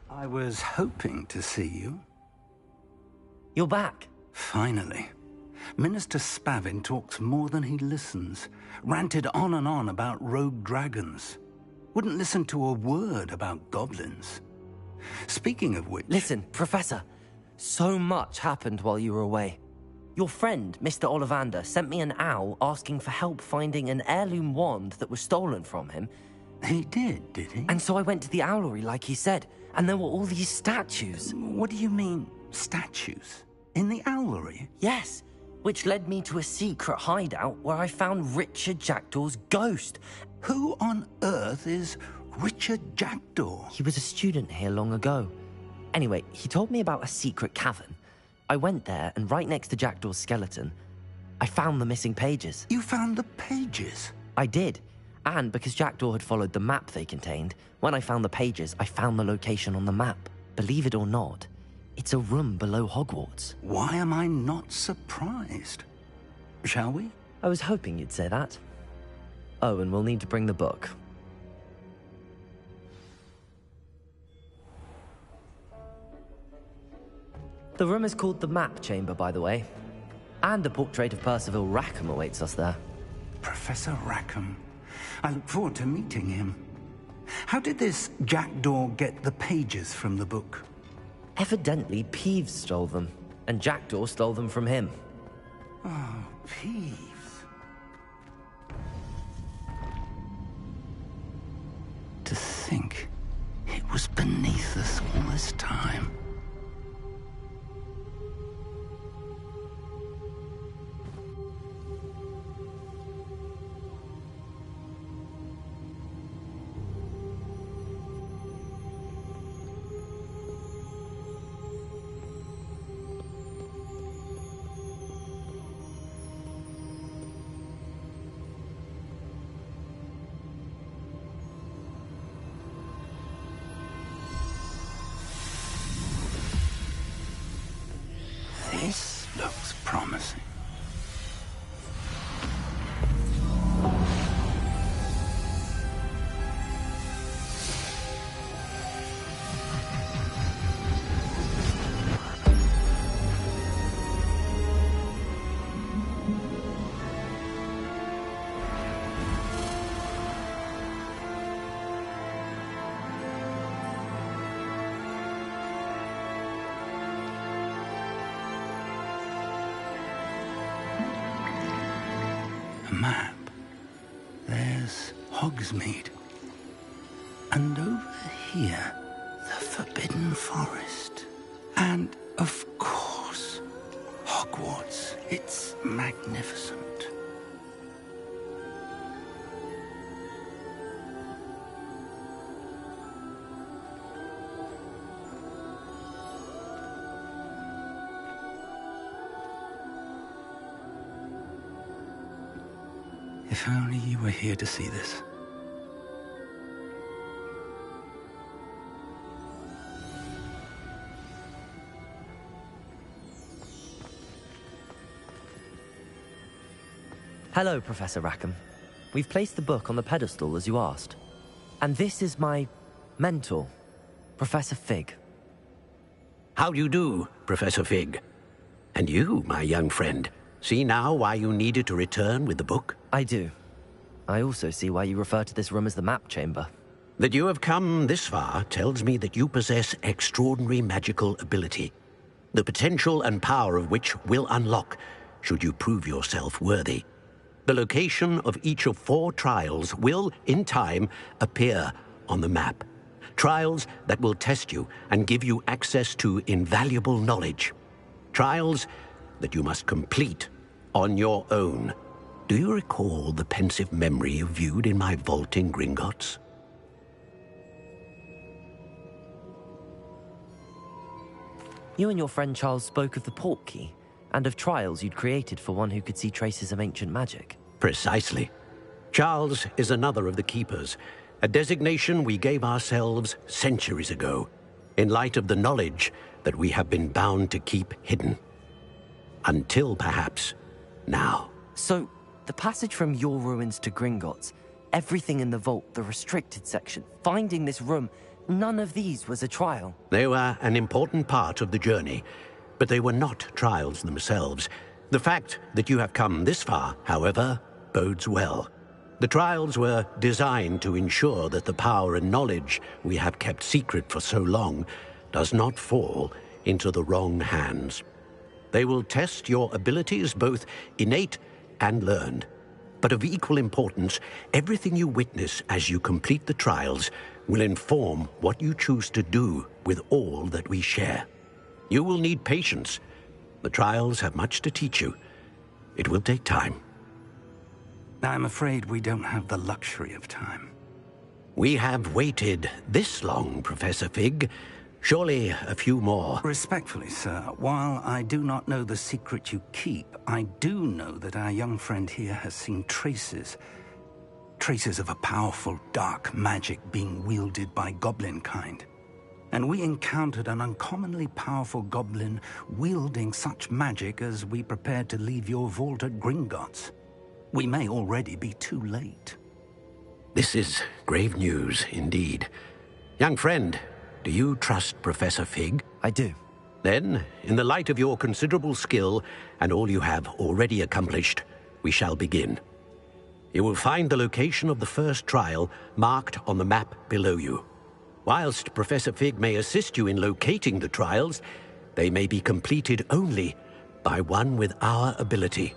I was hoping to see you. You're back. Finally. Minister Spavin talks more than he listens. Ranted on and on about rogue dragons. Wouldn't listen to a word about goblins. Speaking of which... Listen, Professor. So much happened while you were away. Your friend, Mr. Ollivander, sent me an owl asking for help finding an heirloom wand that was stolen from him. He did he? And so I went to the owlery like he said, and there were all these statues. What do you mean, statues? In the owlery? Yes, which led me to a secret hideout where I found Richard Jackdaw's ghost. Who on earth is Richard Jackdaw? He was a student here long ago. Anyway, he told me about a secret cavern. I went there, and right next to Jackdaw's skeleton, I found the missing pages. You found the pages? I did. And because Jackdaw had followed the map they contained, when I found the pages, I found the location on the map. Believe it or not, it's a room below Hogwarts. Why am I not surprised? Shall we? I was hoping you'd say that. Oh, and we'll need to bring the book. The room is called the Map Chamber, by the way. And a portrait of Percival Rackham awaits us there. Professor Rackham. I look forward to meeting him. How did this Jackdaw get the pages from the book? Evidently, Peeves stole them, and Jackdaw stole them from him. Oh, Peeves. To think it was beneath us all this time. This looks promising. map, there's Hogsmeade. And over here, the Forbidden Forest. And, of course, Hogwarts. It's magnificent. If only you were here to see this. Hello, Professor Rackham. We've placed the book on the pedestal as you asked. And this is my mentor, Professor Fig. How do you do, Professor Fig? And you, my young friend, see now why you needed to return with the book? I do. I also see why you refer to this room as the map chamber. That you have come this far tells me that you possess extraordinary magical ability, the potential and power of which will unlock should you prove yourself worthy. The location of each of 4 trials will, in time, appear on the map. Trials that will test you and give you access to invaluable knowledge. Trials that you must complete on your own. Do you recall the pensive memory you viewed in my vault in Gringotts? You and your friend Charles spoke of the Portkey, and of trials you'd created for one who could see traces of ancient magic. Precisely. Charles is another of the Keepers, a designation we gave ourselves centuries ago, in light of the knowledge that we have been bound to keep hidden. Until, perhaps, now. So, the passage from your ruins to Gringotts, everything in the vault, the restricted section, finding this room, none of these was a trial. They were an important part of the journey, but they were not trials themselves. The fact that you have come this far, however, bodes well. The trials were designed to ensure that the power and knowledge we have kept secret for so long does not fall into the wrong hands. They will test your abilities, both innate and learned. But of equal importance, everything you witness as you complete the trials will inform what you choose to do with all that we share. You will need patience. The trials have much to teach you. It will take time. I'm afraid we don't have the luxury of time. We have waited this long, Professor Fig. Surely a few more. Respectfully, sir, while I do not know the secret you keep, I do know that our young friend here has seen traces of a powerful dark magic being wielded by goblin kind. And we encountered an uncommonly powerful goblin wielding such magic as we prepared to leave your vault at Gringotts. We may already be too late. This is grave news indeed. Young friend, do you trust Professor Fig? I do. Then, in the light of your considerable skill and all you have already accomplished, we shall begin. You will find the location of the first trial marked on the map below you. Whilst Professor Fig may assist you in locating the trials, they may be completed only by one with our ability.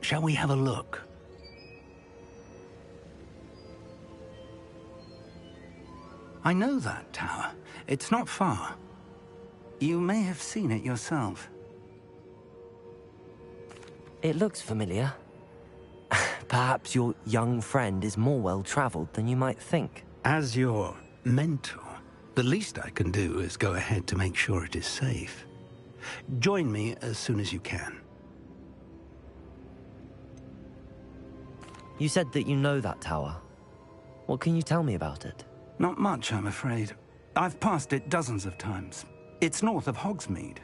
Shall we have a look? I know that tower. It's not far. You may have seen it yourself. It looks familiar. Perhaps your young friend is more well-traveled than you might think. As your mentor, the least I can do is go ahead to make sure it is safe. Join me as soon as you can. You said that you know that tower. What can you tell me about it? Not much, I'm afraid. I've passed it dozens of times. It's north of Hogsmeade.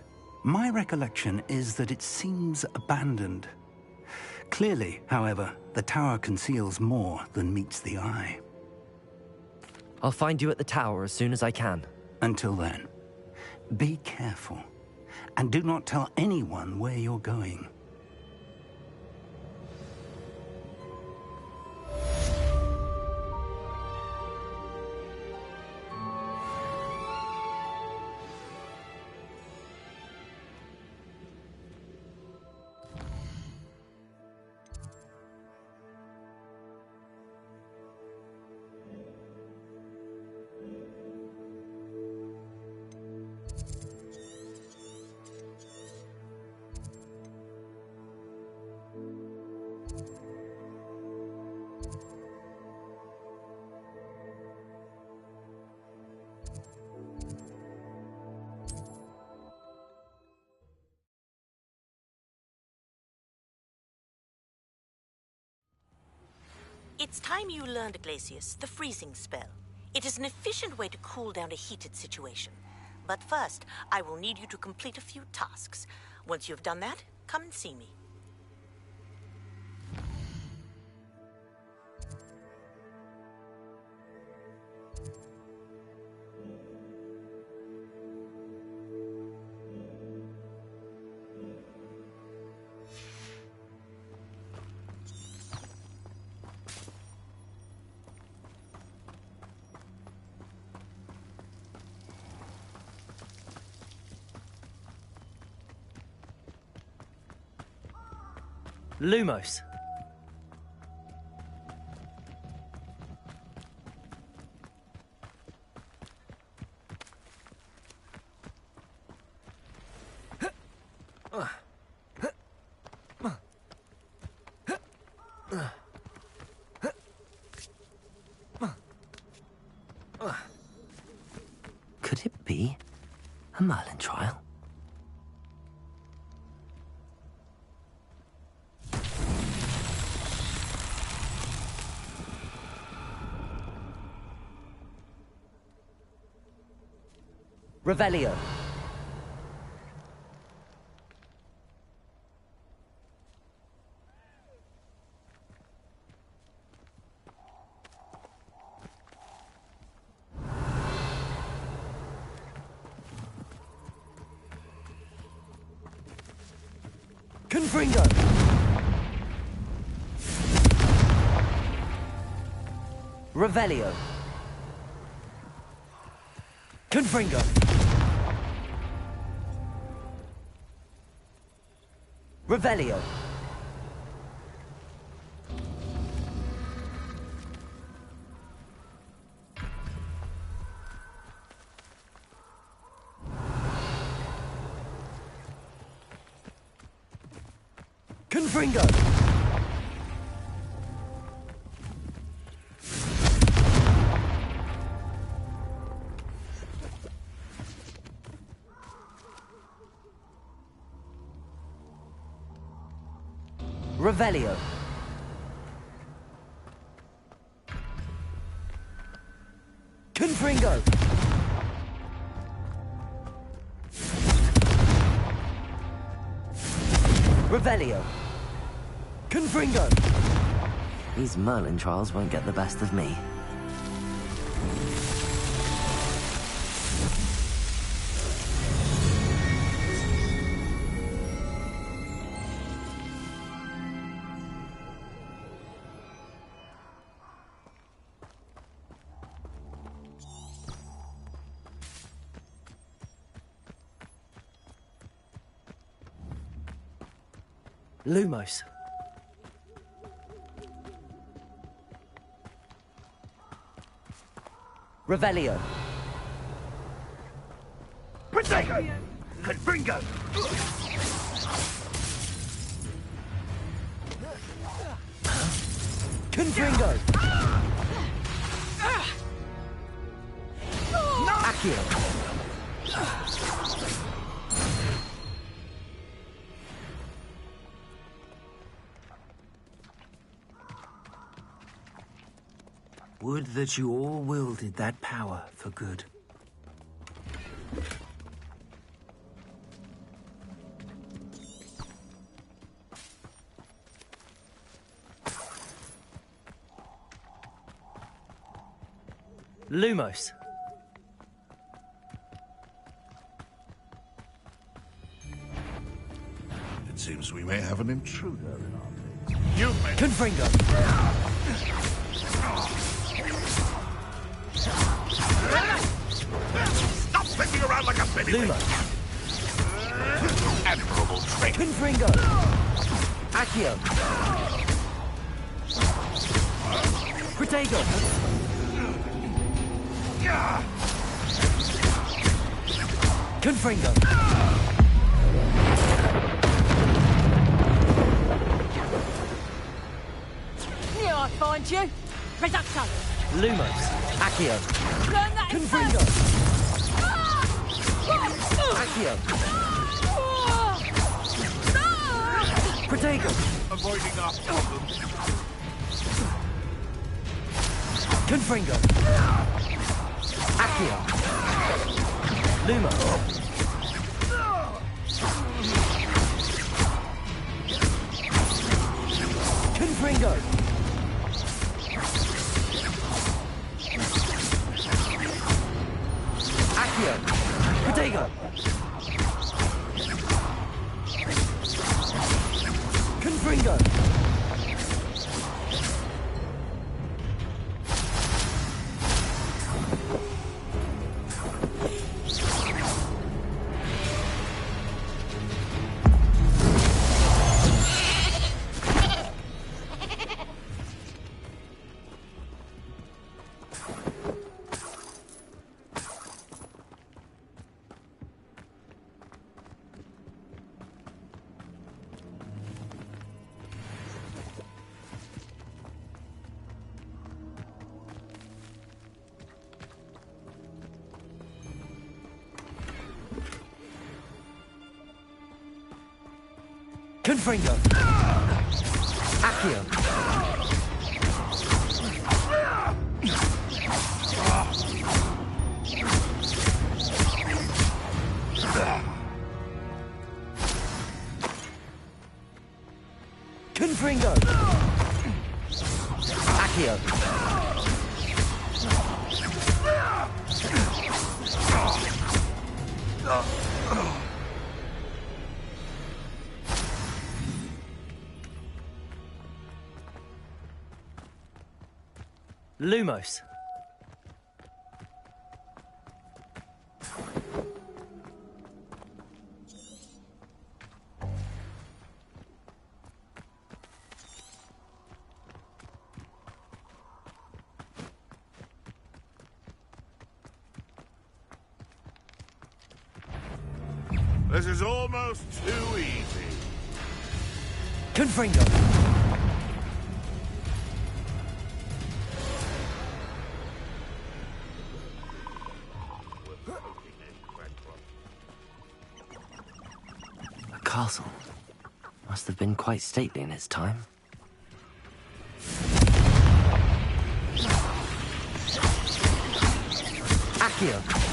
My recollection is that it seems abandoned. Clearly, however, the tower conceals more than meets the eye. I'll find you at the tower as soon as I can. Until then, be careful, and do not tell anyone where you're going. It's time you learned, Glacius, the freezing spell. It is an efficient way to cool down a heated situation. But first, I will need you to complete a few tasks. Once you've done that, come and see me. Lumos. Could it be a Merlin trial? Revelio. Confringo. Revelio. Confringo. Revelio. Confringo. Revelio. Confringo. Revelio. Confringo. These Merlin trials won't get the best of me. Lumos. Revelio. Protego! Confringo! Confringo. Accio. Would that you all wielded that power for good. Lumos. It seems we may have an intruder in our midst. You may... Confringo. Stop flipping around like a baby. Luma. Admirable trick. Confringo. Accio. Protego. Confringo. Here I find you. Reduction. Lumos. Accio. Learn that in Confringo. Accio. Protego. Avoiding our problems. Confringo. Accio. Luma. Confringo. Accio. Protego. Confringo. Confringo. Accio. Confringo. Accio. Lumos. This is almost too easy. Confringo. A castle. Must have been quite stately in its time. Accio.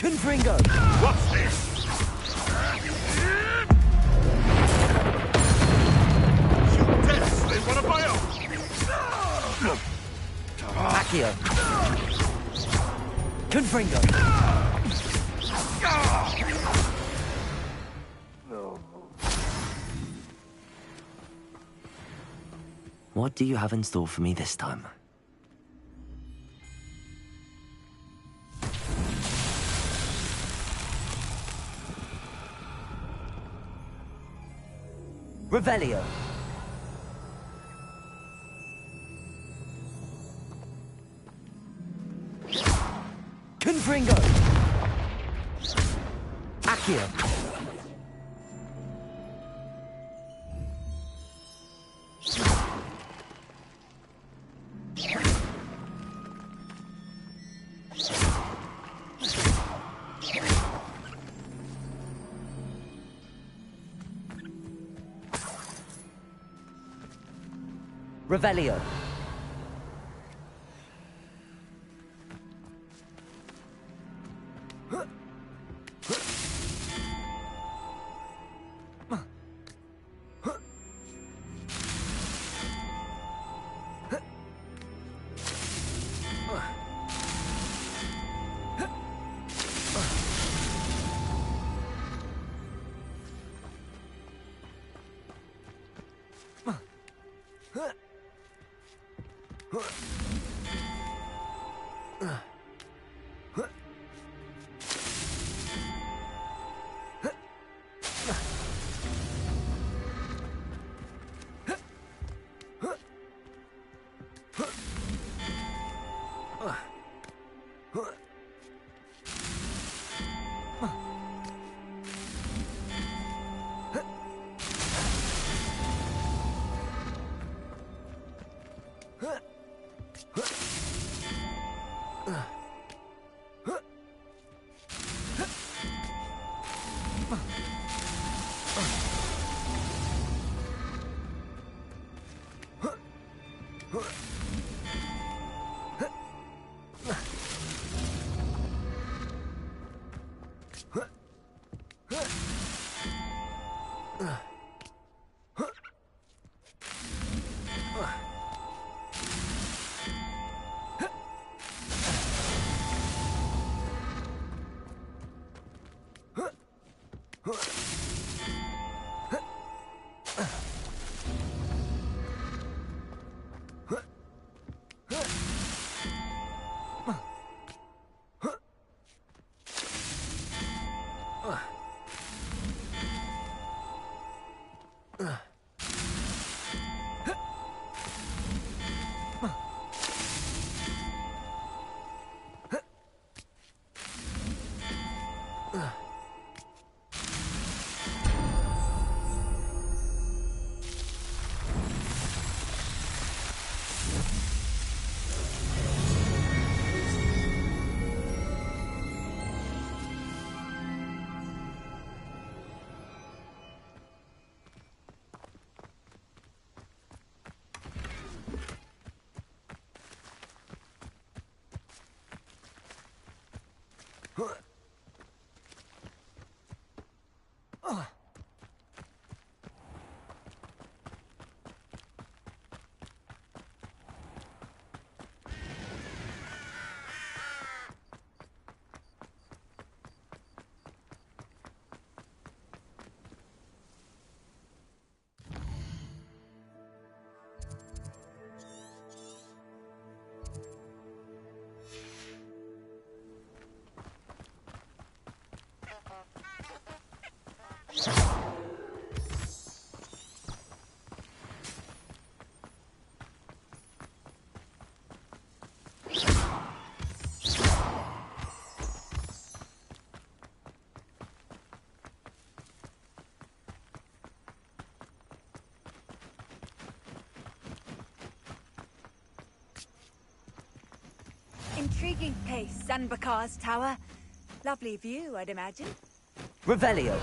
Confringo! What's this? Shoot death in one of my own! Accio! Confringo! What do you have in store for me this time? Revelio. Confringo. Accio. Revelio. Intriguing place, Sanbakar's tower. Lovely view, I'd imagine. Revelio.